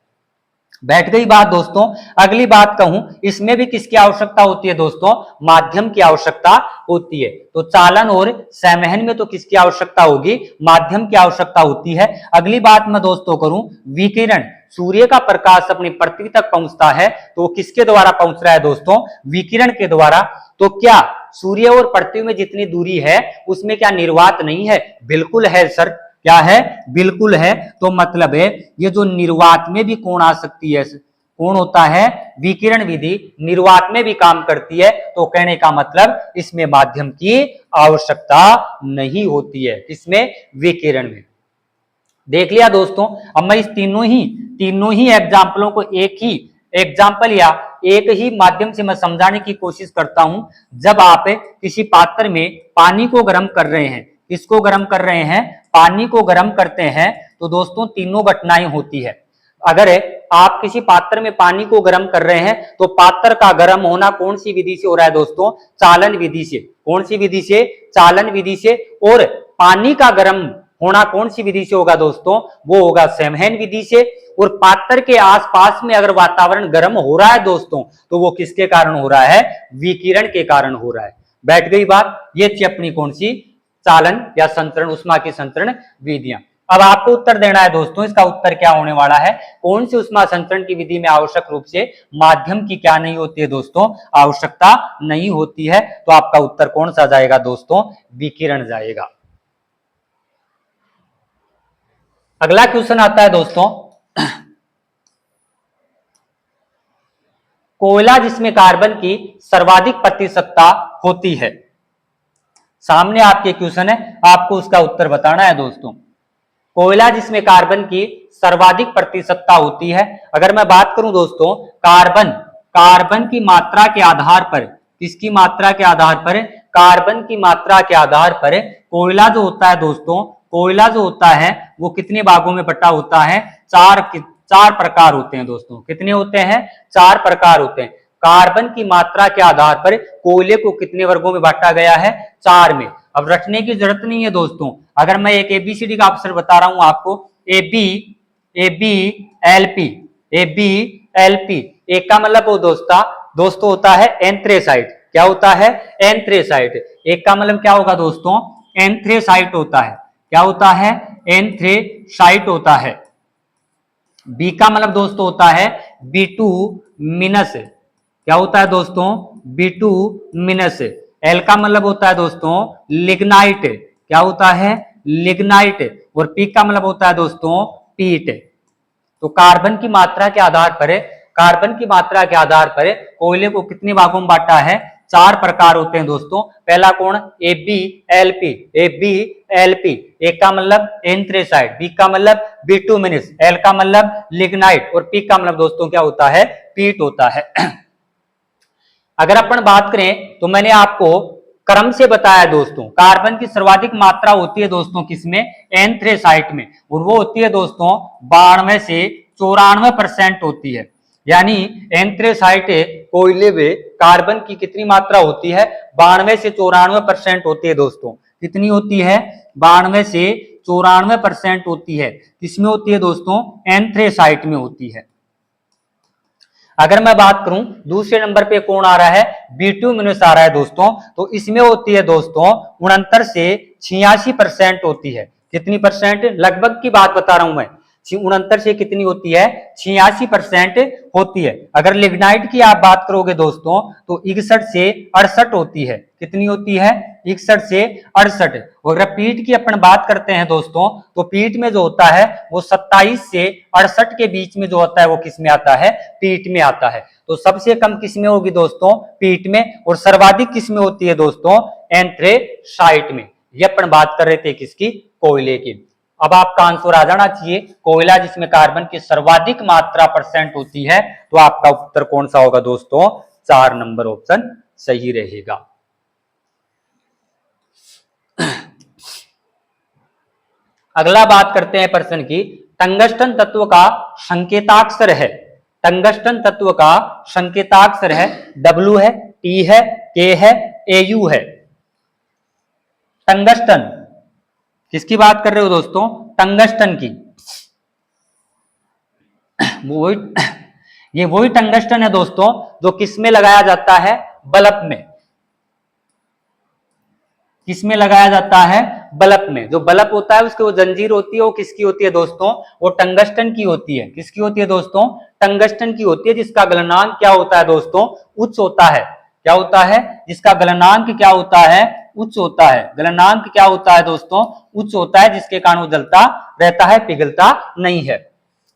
बैठ गई बात दोस्तों। अगली बात कहूं इसमें भी किसकी आवश्यकता होती है दोस्तों? माध्यम की आवश्यकता होती है। तो चालन और संवहन में तो किसकी आवश्यकता होगी? माध्यम की आवश्यकता होती है। अगली बात मैं दोस्तों करूं विकिरण। सूर्य का प्रकाश अपनी पृथ्वी तक पहुंचता है तो वो किसके द्वारा पहुंच रहा है दोस्तों? विकिरण के द्वारा। तो क्या सूर्य और पृथ्वी में जितनी दूरी है उसमें क्या निर्वात नहीं है? बिल्कुल है सर। क्या है? बिल्कुल है। तो मतलब है ये जो निर्वात में भी कौन आ सकती है? कौन होता है? विकिरण विधि निर्वात में भी काम करती है। तो कहने का मतलब इसमें माध्यम की आवश्यकता नहीं होती है। किसमें? विकिरण में। देख लिया दोस्तों। अब मैं इस तीनों ही एग्जाम्पलों को एक ही एग्जाम्पल या एक ही माध्यम से मैं समझाने की कोशिश करता हूं। जब आप किसी पात्र में पानी को गर्म कर रहे हैं, किसको गर्म कर रहे हैं? पानी को गर्म करते हैं तो दोस्तों तीनों घटनाएं होती है। अगर आप किसी पात्र में पानी को गर्म कर रहे हैं तो पात्र का गर्म होना कौन सी विधि से हो रहा है दोस्तों? चालन विधि से। कौन सी विधि से? चालन विधि से। और पानी का गर्म होना कौन सी विधि से होगा दोस्तों? वो होगा संवहन विधि से। और पात्र के आसपास में अगर वातावरण गर्म हो रहा है दोस्तों तो वो किसके कारण हो रहा है? विकिरण के कारण हो रहा है। बैठ गई बात। ये थी अपनी कौन सी? चालन या संचरण, ऊष्मा की संचरण विधियां। अब आपको उत्तर देना है दोस्तों, इसका उत्तर क्या होने वाला है, कौन सी उष्मा संचरण की विधि में आवश्यक रूप से माध्यम की क्या नहीं होती है दोस्तों, आवश्यकता नहीं होती है। तो आपका उत्तर कौन सा जाएगा दोस्तों, विकिरण जाएगा। अगला क्वेश्चन आता है दोस्तों, कोयला जिसमें कार्बन की सर्वाधिक प्रतिशतता होती है। सामने आपके क्वेश्चन है, आपको उसका उत्तर बताना है दोस्तों। कोयला जिसमें कार्बन की सर्वाधिक प्रतिशतता होती है। अगर मैं बात करूं दोस्तों, कार्बन की मात्रा के आधार पर, किसकी मात्रा के आधार पर, कार्बन की मात्रा के आधार पर कोयला जो होता है दोस्तों, कोयला जो होता है वो कितने भागों में बटा होता है, चार प्रकार होते हैं दोस्तों। कितने होते हैं, 4 प्रकार होते हैं। कार्बन की मात्रा के आधार पर कोयले को कितने वर्गों में बांटा गया है, 4 में। अब रटने की जरूरत नहीं है दोस्तों, अगर मैं एक एबीसीडी का अक्षर बता रहा हूं आपको, ए बी एल पी, एक का मतलब वो दोस्तों होता है एंथ्रेसाइट। क्या होता है, एंथ्रेसाइट। एक का मतलब क्या होगा दोस्तों, एंथ्रेसाइट होता है। क्या होता है, एंथ्रेसाइट होता है। बी का मतलब दोस्तों होता है बिटूमिनस। क्या होता है दोस्तों, बिटूमिनस। एल का मतलब होता है दोस्तों लिग्नाइट। क्या होता है, लिग्नाइट। और पी का मतलब होता है दोस्तों पीट। तो कार्बन की मात्रा के आधार पर, कार्बन की मात्रा के आधार पर कोयले को कितने भागों में बांटा है, 4 प्रकार होते हैं दोस्तों। पहला कौन, ए बी एल पी। एक का मतलब एंथ्रेसाइट, बी का मतलब बिटूमिनस, एल का मतलब लिग्नाइट और पी का मतलब दोस्तों क्या होता है, पीट होता है। अगर अपन बात करें तो मैंने आपको क्रम से बताया दोस्तों, कार्बन की सर्वाधिक मात्रा होती है दोस्तों किसमें, एंथ्रेसाइट में, और वो होती है दोस्तों 92 से 94% होती है। यानी एंथ्रेसाइट कोयले में कार्बन की कितनी मात्रा होती है, 92 से 94% होती है दोस्तों। कितनी होती है, 92 से 94% होती है। किसमें होती है दोस्तों, एंथ्रेसाइट में होती है। अगर मैं बात करूं दूसरे नंबर पे कौन आ रहा है, बिटूमिनस आ रहा है दोस्तों। तो इसमें होती है दोस्तों 69 से 86% होती है। कितनी परसेंट, लगभग की बात बता रहा हूं मैं, 69 से कितनी होती है, 86% होती है। अगर लिग्नाइट की आप बात करोगे दोस्तों तो 61 से 68 होती है। कितनी होती है, 61 से 68। और अगर पीट की अपन बात करते हैं दोस्तों, तो पीट में जो होता है वो 27 से 68 के बीच में जो होता है वो किस में आता है, पीट में आता है। तो सबसे कम किस में होगी दोस्तों, पीट में, और सर्वाधिक किस में होती है दोस्तों, एंथ्रेसाइट में। ये अपन बात कर रहे थे किसकी, कोयले की। अब आपका आंसर आ जाना चाहिए, कोयला जिसमें कार्बन की सर्वाधिक मात्रा परसेंट होती है। तो आपका उत्तर कौन सा होगा दोस्तों, 4 नंबर ऑप्शन सही रहेगा। अगला बात करते हैं प्रश्न की, टंगस्टन तत्व का संकेताक्षर है। टंगस्टन तत्व का संकेताक्षर है, डब्ल्यू है, टी है, के है, एयू है। टंगस्टन किसकी बात कर रहे हो दोस्तों, टंगस्टन की। ये वही टंगस्टन है दोस्तों जो किसमें लगाया जाता है, बल्ब में। किसमें लगाया जाता है, बल्ब में। जो बल्ब होता है उसकी वो जंजीर होती है, वो किसकी होती है दोस्तों, वो टंगस्टन की होती है। किसकी होती है दोस्तों, टंगस्टन की होती है, जिसका गलनांक क्या होता है दोस्तों, उच्च होता है। क्या होता है, जिसका गलनांक क्या होता है, उच्च होता है। गलनांक क्या होता है दोस्तों, उच्च होता है, जिसके कारण वो जलता रहता है, पिघलता नहीं है।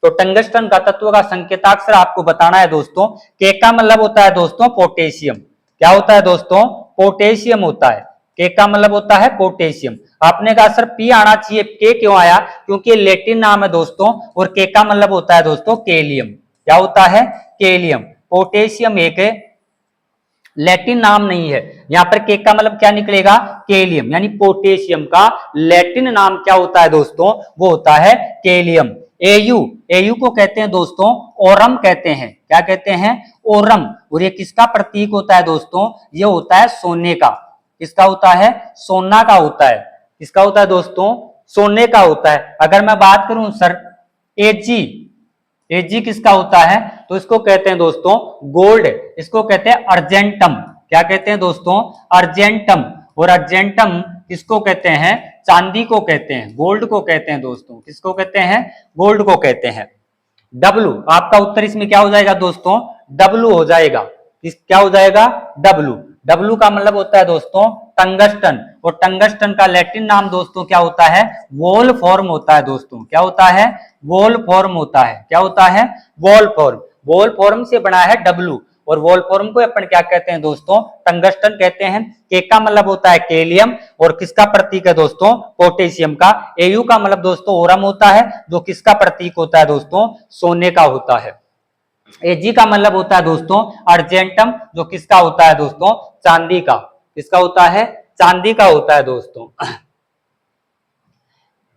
तो टंगस्टन का तत्व का संकेताक्षर आपको बताना है दोस्तों। के का मतलब होता है दोस्तों पोटेशियम। क्या होता है दोस्तों, पोटेशियम होता है। के का मतलब होता है पोटेशियम। आपने कहा सर पी आना चाहिए, के क्यों आया, क्योंकि लैटिन नाम है दोस्तों, और के का मतलब होता है दोस्तों केलियम। क्या होता है, केलियम। पोटेशियम एक लैटिन नाम नहीं है। यहां पर के का मतलब क्या निकलेगा, केलियम, यानी पोटेशियम का लैटिन नाम क्या होता है दोस्तों, वो होता है केलियम। एयू को कहते हैं दोस्तों ओरम कहते हैं। क्या कहते हैं, ओरम। और ये किसका प्रतीक होता है दोस्तों, ये होता है सोने का। किसका होता है, सोना का होता है। किसका होता है दोस्तों, सोने का होता है। अगर मैं बात करूं सर एजी किसका होता है, तो इसको कहते हैं दोस्तों गोल्ड। इसको कहते हैं अर्जेंटम। क्या कहते हैं दोस्तों, अर्जेंटम। और अर्जेंटम किसको कहते हैं, चांदी को कहते हैं, गोल्ड को कहते हैं दोस्तों। किसको कहते हैं? गोल्ड को कहते हैं। डब्लू, आपका उत्तर इसमें क्या हो जाएगा दोस्तों? डब्लू हो जाएगा। क्या हो जाएगा? डब्लू। डब्लू का मतलब होता है दोस्तों टंगस्टन, और टंगस्टन का लैटिन नाम दोस्तों क्या होता है? वोल्फॉर्म होता है दोस्तों। क्या होता है? वोल्फॉर्म होता है। क्या होता है? वोल्फॉर्म। वोल्फॉर्म से बना है डब्लू, और वोल्फॉर्म को अपन क्या कहते हैं दोस्तों? टंगस्टन कहते हैं। के का मतलब होता है केलियम, और किसका प्रतीक है दोस्तों? पोटेशियम का। एयू का मतलब दोस्तों ओरम होता है, जो किसका प्रतीक होता है दोस्तों? सोने का होता है। एजी का मतलब होता है दोस्तों अर्जेंटम, जो किसका होता है दोस्तों? चांदी का। किसका होता है? चांदी का होता है दोस्तों।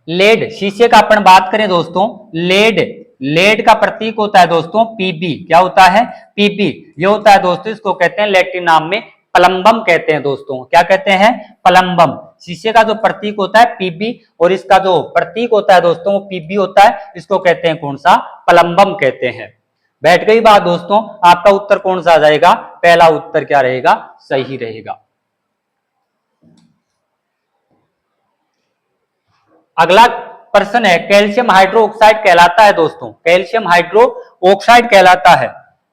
लेड, शीशे का अपन बात करें दोस्तों, लेड, लेड का प्रतीक होता है दोस्तों पीबी। क्या होता है? पीबी। ये होता है दोस्तों, इसको कहते हैं लैटिन नाम में प्लम्बम कहते हैं दोस्तों। क्या कहते हैं? प्लम्बम। शीशे का जो प्रतीक होता है पीबी, और इसका जो प्रतीक होता है दोस्तों वो पीबी होता है। इसको कहते हैं कौन सा? प्लम्बम कहते हैं। बैठ गई बात दोस्तों। आपका उत्तर कौन सा आ जाएगा? पहला उत्तर क्या रहेगा? सही रहेगा। अगला प्रश्न है, कैल्शियम हाइड्रोक्साइड कहलाता है दोस्तों। कैल्शियम हाइड्रो ऑक्साइड कहलाता है।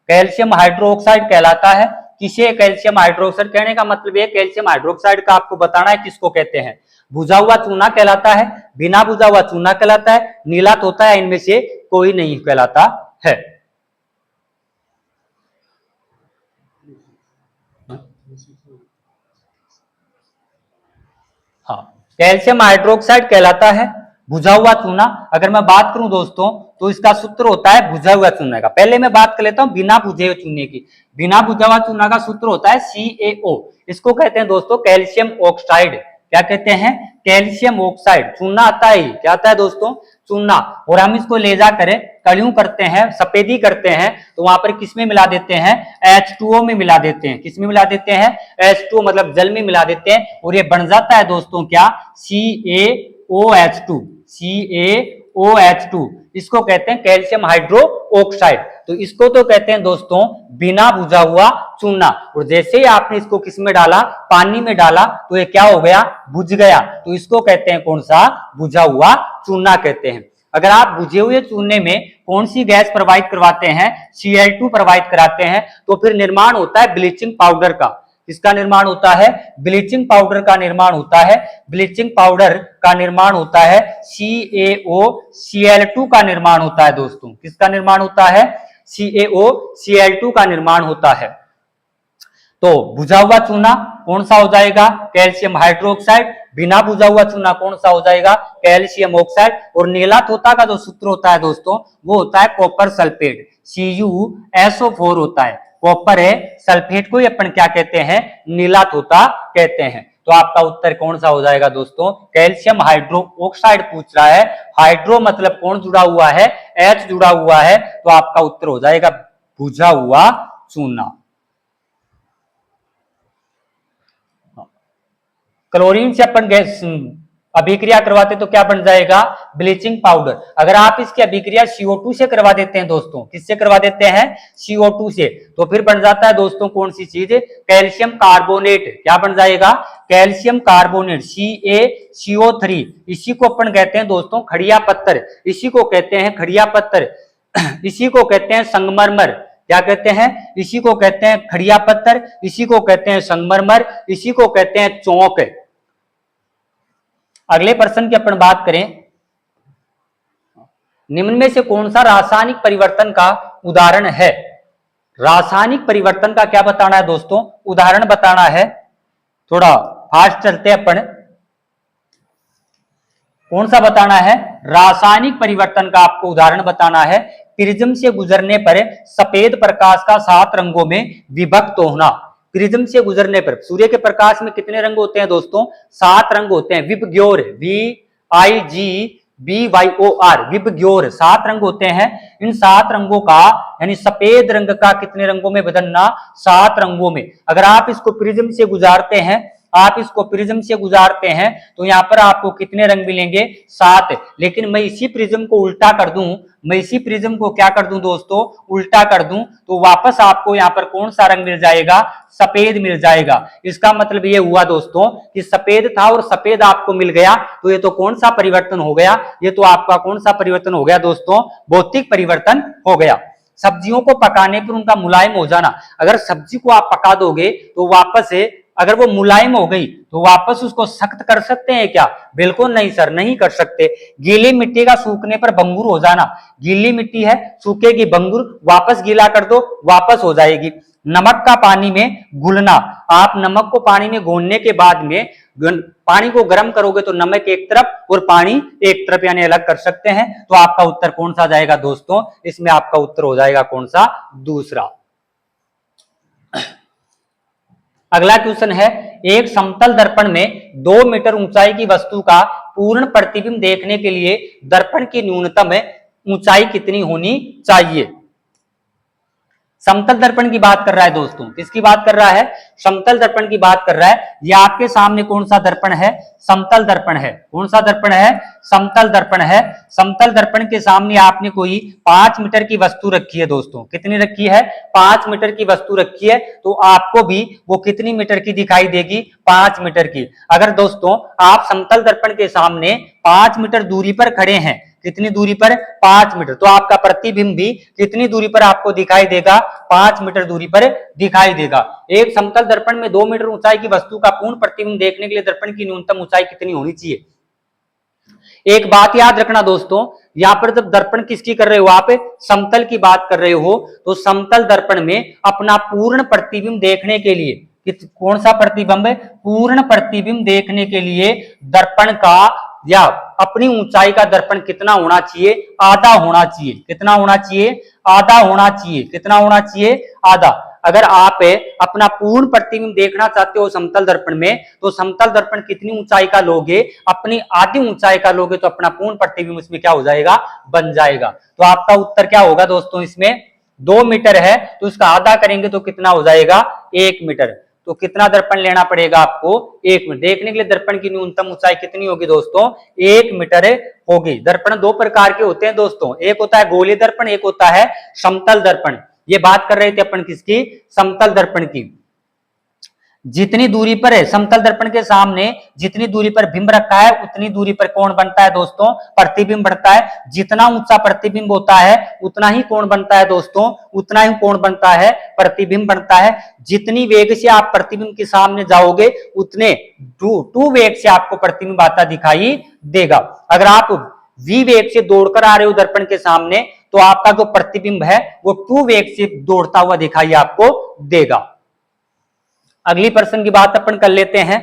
कैल्शियम हाइड्रो ऑक्साइड कहलाता है। किसे कैल्शियम हाइड्रोक्साइड? कहने का मतलब ये कैल्शियम हाइड्रोक्साइड का आपको बताना है किसको कहते हैं। बुझा हुआ चूना कहलाता है, बिना बुझा हुआ चूना कहलाता है, नीलात होता है, इनमें से कोई नहीं कहलाता है। हाँ, कैल्शियम हाइड्रोक्साइड कहलाता है बुझा हुआ चूना। अगर मैं बात करूं दोस्तों तो इसका सूत्र होता है बुझा हुआ चूना का। पहले मैं बात कर लेता हूं बिना बुझे हुए चूने की। बिना बुझा हुआ चूना का सूत्र होता है CaO। इसको कहते हैं दोस्तों कैल्शियम ऑक्साइड। क्या कहते हैं? Calcium oxide. चूना आता है, क्या आता है दोस्तों? चूना। और हम इसको ले जाकर कड़ियों करते हैं, सफेदी करते हैं, तो वहां पर किसमें मिला देते हैं? H2O में मिला देते हैं। किसमें मिला देते हैं? H2O मतलब जल में मिला देते हैं, और ये बन जाता है दोस्तों क्या? CaOH2। CaOH2 इसको कहते हैं कैल्शियम हाइड्रो ऑक्साइड। तो इसको तो कहते हैं दोस्तों बिना बुझा हुआ चूना। और जैसे ही आपने इसको किस में डाला? पानी में डाला, तो ये क्या हो गया? बुझ गया। तो इसको कहते हैं कौन सा? बुझा हुआ चूना कहते हैं। अगर आप बुझे हुए चूने में कौन सी गैस प्रोवाइड करवाते हैं? Cl2 प्रोवाइड कराते हैं, तो फिर निर्माण होता है ब्लीचिंग पाउडर का। किसका निर्माण होता है? ब्लीचिंग पाउडर का निर्माण होता है। ब्लीचिंग पाउडर का निर्माण होता है CaOCl2 का निर्माण होता है दोस्तों। किसका निर्माण होता है? CaOCl2 का निर्माण होता है। तो बुझा हुआ चूना कौन सा हो जाएगा? Calcium hydroxide. बिना बुझा हुआ चूना कौन सा हो जाएगा? Calcium oxide. और नीला तोता का जो सूत्र होता है दोस्तों वो होता है कॉपर सल्फेट। CuSO4 होता है। कॉपर है, सल्फेट को ही अपन क्या कहते हैं? नीला तोता कहते हैं। तो आपका उत्तर कौन सा हो जाएगा दोस्तों? कैल्शियम हाइड्रो ऑक्साइड पूछ रहा है। हाइड्रो मतलब कौन जुड़ा हुआ है? H जुड़ा हुआ है। तो आपका उत्तर हो जाएगा बुझा हुआ चूना। क्लोरीन से अपन गैस अभिक्रिया करवाते तो क्या बन जाएगा? Bleaching powder. अगर आप इसकी अभिक्रिया CO2 से करवा देते हैं दोस्तों, किससे करवा देते हैं? CO2 से, तो फिर बन जाता है दोस्तों कौन सी चीज? Calcium carbonate. क्या बन जाएगा? Calcium carbonate CaCO3। इसी को अपन कहते हैं दोस्तों खड़िया पत्थर। इसी को कहते हैं खड़िया पत्थर। इसी को कहते हैं संगमरमर। क्या कहते हैं? इसी को कहते हैं खड़िया पत्थर, इसी को कहते हैं संगमरमर, इसी को कहते हैं चौक। अगले प्रश्न की अपन बात करें, निम्न में से कौन सा रासायनिक परिवर्तन का उदाहरण है? रासायनिक परिवर्तन का क्या बताना है दोस्तों? उदाहरण बताना है। थोड़ा फास्ट चलते हैं अपन। कौन सा बताना है? रासायनिक परिवर्तन का आपको उदाहरण बताना है। प्रिज्म से गुजरने पर सफेद प्रकाश का 7 रंगों में विभक्त होना। प्रिज्म से गुजरने पर सूर्य के प्रकाश में कितने रंग होते हैं दोस्तों? 7 रंग होते हैं। विबग्योर VIGBYOR विबग्योर 7 रंग होते हैं। इन 7 रंगों का यानी सफेद रंग का कितने रंगों में बदलना? 7 रंगों में। अगर आप इसको प्रिज्म से गुजारते हैं आप इसको प्रिज्म से गुजारते हैं तो यहाँ पर आपको कितने रंग मिलेंगे? 7। लेकिन मैं इसी प्रिज्म को उल्टा कर दूं, मैं इसी प्रिज्म को क्या कर दूं दोस्तों? उल्टा कर दूं तो वापस आपको यहाँ पर कौन सा रंग मिल जाएगा? सफेद मिल जाएगा। इसका मतलब ये हुआ दोस्तों कि सफेद था और सफेद आपको मिल गया, तो ये तो कौन सा परिवर्तन हो गया? ये तो आपका कौन सा परिवर्तन हो गया दोस्तों? भौतिक परिवर्तन हो गया। सब्जियों को पकाने पर उनका मुलायम हो जाना, अगर सब्जी को आप पका दोगे तो वापस से अगर वो मुलायम हो गई तो वापस उसको सख्त कर सकते हैं क्या? बिल्कुल नहीं सर, नहीं कर सकते। गीली मिट्टी का सूखने पर भंगुर हो जाना, गीली मिट्टी है सूखेगी भंगुर, वापस गीला कर दो वापस हो जाएगी। नमक का पानी में घुलना, आप नमक को पानी में घोलने के बाद में पानी को गर्म करोगे तो नमक एक तरफ और पानी एक तरफ यानी अलग कर सकते हैं, तो आपका उत्तर कौन सा जाएगा दोस्तों? इसमें आपका उत्तर हो जाएगा कौन सा? दूसरा। अगला क्वेश्चन है, एक समतल दर्पण में 2 मीटर ऊंचाई की वस्तु का पूर्ण प्रतिबिंब देखने के लिए दर्पण की न्यूनतम ऊंचाई कितनी होनी चाहिए? समतल दर्पण की बात कर रहा है दोस्तों, किसकी बात कर रहा है? समतल दर्पण की बात कर रहा है। ये आपके सामने कौन सा दर्पण है? समतल दर्पण है। कौन सा दर्पण है? समतल दर्पण है। समतल दर्पण के सामने आपने कोई 5 मीटर की वस्तु रखी है दोस्तों। कितनी रखी है? 5 मीटर की वस्तु रखी है, तो आपको भी वो कितनी मीटर की दिखाई देगी? 5 मीटर की। अगर दोस्तों आप समतल दर्पण के सामने 5 मीटर दूरी पर खड़े हैं, कितनी दूरी पर? 5 मीटर, तो आपका प्रतिबिंब भी कितनी दूरी पर आपको दिखाई देगा? 5 मीटर दूरी पर दिखाई देगा। एक समतल दर्पण में 2 मीटर ऊंचाई की वस्तु का पूर्ण प्रतिबिंब देखने के लिए दर्पण की न्यूनतम ऊंचाई कितनी होनी चाहिए? एक बात याद रखना दोस्तों, यहां पर जब दर्पण किसकी कर रहे हो? आप समतल की बात कर रहे हो, तो समतल दर्पण में अपना पूर्ण प्रतिबिंब देखने के लिए कौन सा प्रतिबिंब है? पूर्ण प्रतिबिंब देखने के लिए दर्पण का या अपनी ऊंचाई का दर्पण कितना होना चाहिए? आधा होना चाहिए। कितना होना चाहिए? आधा होना चाहिए। कितना होना चाहिए? आधा। अगर आप अपना पूर्ण प्रतिबिंब देखना चाहते हो समतल दर्पण में, तो समतल दर्पण कितनी ऊंचाई का लोगे? अपनी आधी ऊंचाई का लोगे तो अपना पूर्ण प्रतिबिंब इसमें क्या हो जाएगा? बन जाएगा। तो आपका उत्तर क्या होगा दोस्तों? इसमें 2 मीटर है तो इसका आधा करेंगे तो कितना हो जाएगा? 1 मीटर। तो कितना दर्पण लेना पड़ेगा आपको? 1 मीटर। देखने के लिए दर्पण की न्यूनतम ऊंचाई कितनी होगी दोस्तों? 1 मीटर होगी। दर्पण 2 प्रकार के होते हैं दोस्तों, एक होता है गोलीय दर्पण, एक होता है समतल दर्पण। ये बात कर रहे थे अपन किसकी? समतल दर्पण की। जितनी दूरी पर है समतल दर्पण के सामने, जितनी दूरी पर बिंब रखा है उतनी दूरी पर कौन बनता है दोस्तों? प्रतिबिंब बढ़ता है। जितना ऊंचा प्रतिबिंब होता है उतना ही कौन बनता है दोस्तों? उतना ही कौन बनता है? प्रतिबिंब बनता है। जितनी वेग से आप प्रतिबिंब के सामने जाओगे उतने टू वेग से आपको प्रतिबिंब आता दिखाई देगा। अगर आप v वेग से दौड़कर आ रहे हो दर्पण के सामने, तो आपका जो प्रतिबिंब है वो 2 वेग से दौड़ता हुआ दिखाई आपको देगा। अगली प्रश्न की बात अपन कर लेते हैं।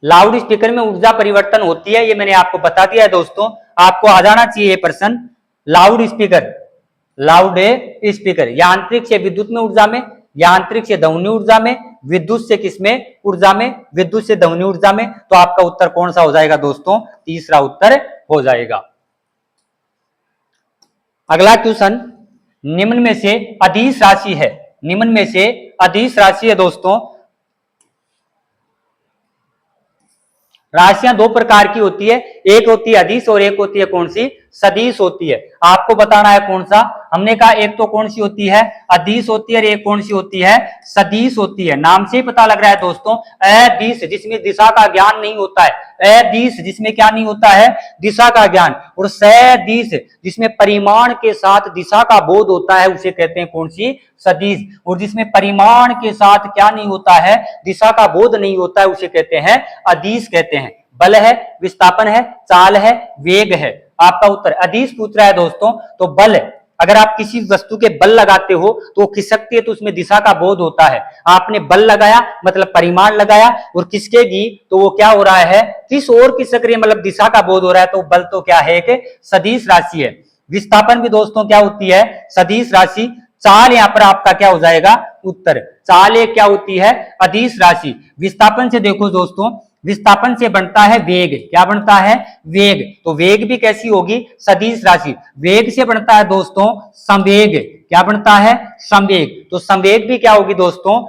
लाउड स्पीकर में ऊर्जा परिवर्तन होती है, ये मैंने आपको बता दिया है दोस्तों, आपको आ जाना चाहिए ये प्रश्न। लाउड स्पीकर यांत्रिक से विद्युत में ऊर्जा में, यांत्रिक से ध्वनि ऊर्जा में, विद्युत से किसमें? ऊर्जा में, विद्युत से ध्वनि ऊर्जा में। तो आपका उत्तर कौन सा हो जाएगा दोस्तों? तीसरा उत्तर हो जाएगा। अगला क्वेश्चन, निम्न में से अदिश राशि है, निम्न में से अदिश राशि है दोस्तों। राशियां 2 प्रकार की होती है, एक होती है अदिश और एक होती है कौन सी? सदिश होती है। आपको बताना है कौन सा। हमने कहा एक तो कौन सी होती है? अदिश होती है, और एक कौन सी होती है? सदिश होती है। नाम से ही पता लग रहा है दोस्तों, अदिश जिसमें दिशा का ज्ञान नहीं होता है, अदिश जिसमें क्या नहीं होता है? दिशा का ज्ञान, और सदिश जिसमें परिमाण के साथ दिशा का बोध होता है उसे कहते हैं कौन सी? सदिश। और जिसमें परिमाण के साथ क्या नहीं होता है? दिशा का बोध नहीं होता है उसे कहते हैं अदिश कहते हैं। बल है, विस्थापन है, चाल है, वेग है। आपका उत्तर अदिश पूछ रहा है दोस्तों, तो बल, अगर आप किसी वस्तु के बल लगाते हो तो वो खिसकती है तो उसमें दिशा का बोध होता है। आपने बल लगाया मतलब परिमाण लगाया और खिसकेगी तो वो क्या हो रहा है? किस ओर खिसक रही है मतलब दिशा का बोध हो रहा है, तो बल तो क्या है? एक सदिश राशि है। विस्थापन भी दोस्तों क्या होती है? सदिश राशि। चाल यहां पर आपका क्या हो जाएगा? उत्तर। चाल एक क्या होती है? अदिश राशि। विस्थापन से देखो दोस्तों, विस्थापन से बनता है वेग। क्या बनता है? वेग। तो वेग भी कैसी होगी? सदिश राशि। वेग से बनता है दोस्तों संवेग। क्या बनता है? संवेग। तो संवेग भी क्या होगी दोस्तों?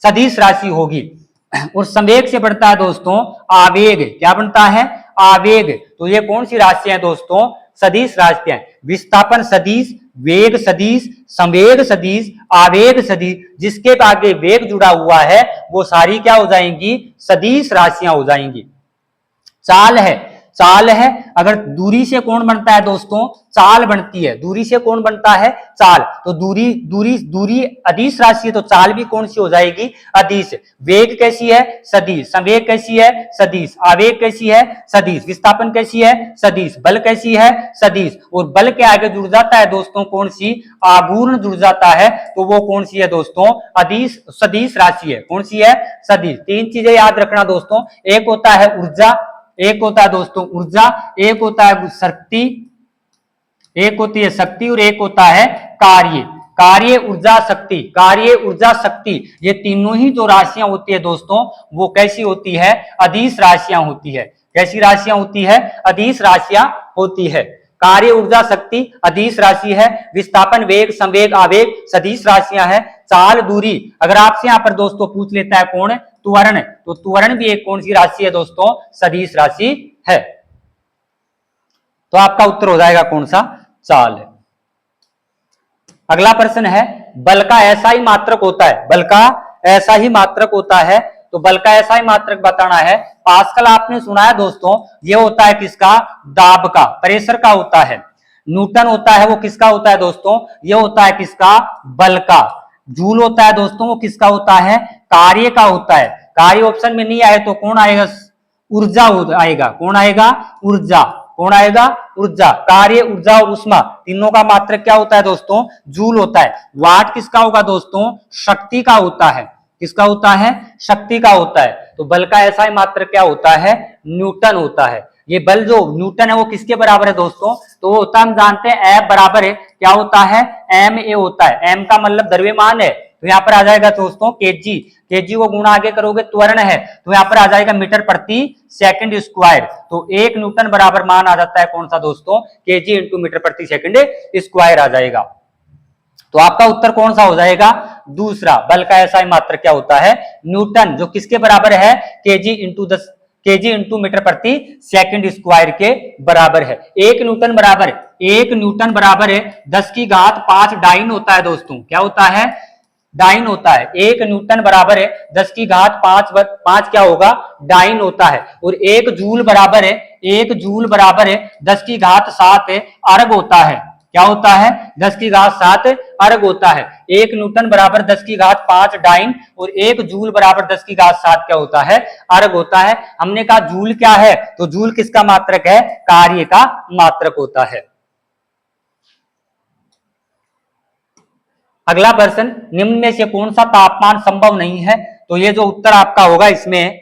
सदिश राशि होगी। और संवेग से बढ़ता है दोस्तों आवेग। क्या बनता है? आवेग। तो ये कौन सी राशि है दोस्तों? सदिश राशियां। विस्थापन सदिश, वेग सदिश, संवेग सदिश, आवेग सदिश, जिसके आगे वेग जुड़ा हुआ है वो सारी क्या हो जाएंगी? सदिश राशियां हो जाएंगी। चाल है, चाल है। अगर दूरी से कौन बनता है दोस्तों? चाल बनती है। दूरी से कौन बनता है? चाल। तो दूरी दूरी दूरी अदिश राशि है, तो चाल भी कौन सी हो जाएगी? अदिश। वेग कैसी है? सदिश। संवेग कैसी है? सदिश। आवेग कैसी है? सदिश। विस्थापन कैसी है? सदिश। बल कैसी है? सदिश। और बल के आगे जुड़ जाता है दोस्तों कौन सी? आघूर्ण जुड़ जाता है, तो वो कौन सी है दोस्तों? अदिश सदिश राशि है। कौन सी है? सदिश। तीन चीजें याद रखना दोस्तों, एक होता है ऊर्जा, एक होता है दोस्तों ऊर्जा, एक होता है शक्ति, एक होती है शक्ति, और एक होता है कार्य। कार्य, ऊर्जा, शक्ति। कार्य, ऊर्जा, शक्ति, ये तीनों ही जो राशियां होती है दोस्तों वो कैसी होती है? अदिश राशियां होती है। कैसी राशियां होती है? अदिश राशियां होती है। कार्य, ऊर्जा, शक्ति अदिश राशि है। विस्थापन, वेग, संवेग, आवेग सदिश राशियां है। चाल, दूरी, अगर आपसे यहां पर दोस्तों पूछ लेता है कौन? त्वरण, तो त्वरण भी एक कौन सी राशि है दोस्तों? सदिश राशि है। तो आपका उत्तर हो जाएगा कौन सा? चाल है। अगला प्रश्न है, बल का ऐसा ही मात्रक होता है, बल का ऐसा ही मात्रक होता है, तो बल का ऐसा ही मात्रक बताना है। पास्कल आपने सुना है दोस्तों, ये होता है किसका? दाब का, प्रेशर का होता है। न्यूटन होता है वो किसका होता है दोस्तों? ये होता है किसका? बल का। जूल होता है दोस्तों, वो किसका होता है? कार्य का होता है। कार्य ऑप्शन में नहीं आए तो कौन आएगा? ऊर्जा आएगा। कौन आएगा? ऊर्जा। कौन आएगा? ऊर्जा। कार्य, ऊर्जा और ऊष्मा तीनों का मात्रक क्या होता है दोस्तों? जूल होता है। वाट किसका होगा दोस्तों? शक्ति का होता है। किसका होता है? शक्ति का होता है। तो बल का ऐसा ही मात्रक क्या होता है? न्यूटन होता है। ये बल जो न्यूटन है वो किसके बराबर है दोस्तों? तो वो होता है, हम जानते हैं F बराबर है, क्या होता है? ma होता है। m का मतलब द्रव्यमान है, तो यहाँ पर आ जाएगा दोस्तों केजी। केजी को गुणा आगे करोगे त्वरण है, तो यहाँ पर आ जाएगा मीटर प्रति सेकंड स्क्वायर। तो एक न्यूटन बराबर मान आ जाता है कौन सा दोस्तों? केजी इंटू मीटर प्रति सेकंड स्क्वायर आ जाएगा। तो आपका उत्तर कौन सा हो जाएगा? दूसरा। बल का ऐसा ही मात्रक क्या होता है? न्यूटन, जो किसके बराबर है? केजी इंटू मीटर प्रति सेकंड स्क्वायर के बराबर है। एक न्यूटन बराबर है 10 की घात 5 डाइन होता है दोस्तों। क्या होता है? डाइन होता है। एक न्यूटन बराबर है 10 की घात 5 क्या होगा? डाइन होता है। और एक जूल बराबर है 10 की घात 7 अर्ग होता है। क्या होता है? 10 की घात 7 अर्ग होता है। एक न्यूटन बराबर 10 की घात 5 डाइन, और एक जूल बराबर 10 की घात 7 क्या होता है? अर्ग होता है। हमने कहा जूल क्या है, तो जूल किसका मात्रक है? कार्य का मात्रक होता है। अगला प्रश्न, निम्न में से कौन सा तापमान संभव नहीं है? तो ये जो उत्तर आपका होगा इसमें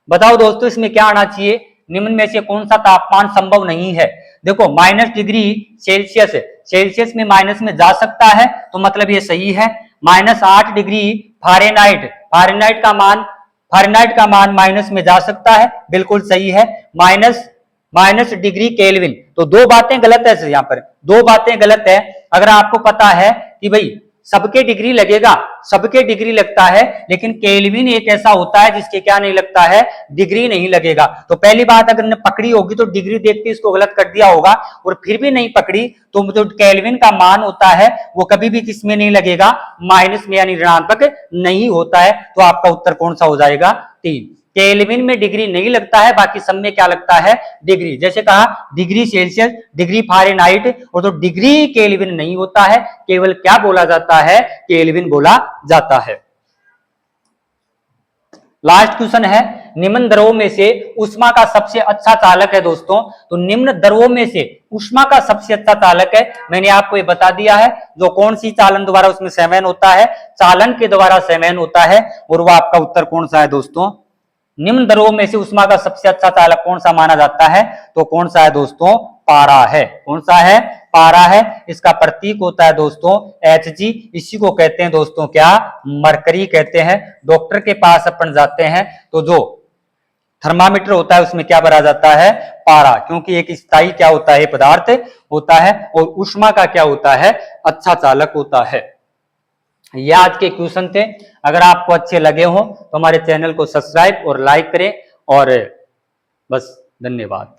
बताओ दोस्तों, इसमें क्या आना चाहिए? निम्न में से कौन सा तापमान संभव नहीं है? देखो माइनस डिग्री सेल्सियस है, सेल्सियस में माइनस में जा सकता है, तो मतलब ये सही है। -8 डिग्री फारेनहाइट, फारेनहाइट का मान माइनस में जा सकता है, बिल्कुल सही है। माइनस डिग्री केल्विन, तो दो बातें गलत है यहाँ पर, दो बातें गलत है। अगर आपको पता है कि भाई सबके डिग्री लगेगा, सबके डिग्री लगता है, लेकिन केल्विन एक ऐसा होता है जिसके क्या नहीं लगता है? डिग्री नहीं लगेगा। तो पहली बात, अगर ने पकड़ी होगी तो डिग्री देख के इसको गलत कर दिया होगा, और फिर भी नहीं पकड़ी तो जो केल्विन का मान होता है वो कभी भी किस में नहीं लगेगा? माइनस में, यानी ऋणात्मक नहीं होता है। तो आपका उत्तर कौन सा हो जाएगा? 3। केल्विन में डिग्री नहीं लगता है, बाकी सब में क्या लगता है? डिग्री। जैसे कहा डिग्री सेल्सियस, डिग्री फारेनहाइट, और तो डिग्री केल्विन नहीं होता है, केवल क्या बोला जाता है? केल्विन बोला जाता है। लास्ट क्वेश्चन है, निम्न द्रवों में से ऊष्मा का सबसे अच्छा चालक है दोस्तों। तो निम्न द्रवों में से ऊष्मा का सबसे अच्छा चालक है, मैंने आपको ये बता दिया है। जो कौन सी चालन द्वारा उसमें संवहन होता है? चालन के द्वारा संवहन होता है। और वो आपका उत्तर कौन सा है दोस्तों? निम्न द्रवों में से ऊष्मा का सबसे अच्छा चालक कौन सा माना जाता है? तो कौन सा है दोस्तों? पारा है। कौन सा है? पारा है। इसका प्रतीक होता है दोस्तों Hg। इसी को कहते हैं दोस्तों क्या? मरकरी कहते हैं। डॉक्टर के पास अपन जाते हैं तो जो थर्मामीटर होता है उसमें क्या भरा जाता है? पारा, क्योंकि एक स्थायी क्या होता है? पदार्थ होता है। और ऊष्मा का क्या होता है? अच्छा चालक होता है। ये आज के क्वेश्चन थे। अगर आपको अच्छे लगे हो तो हमारे चैनल को सब्सक्राइब और लाइक करें, और बस धन्यवाद।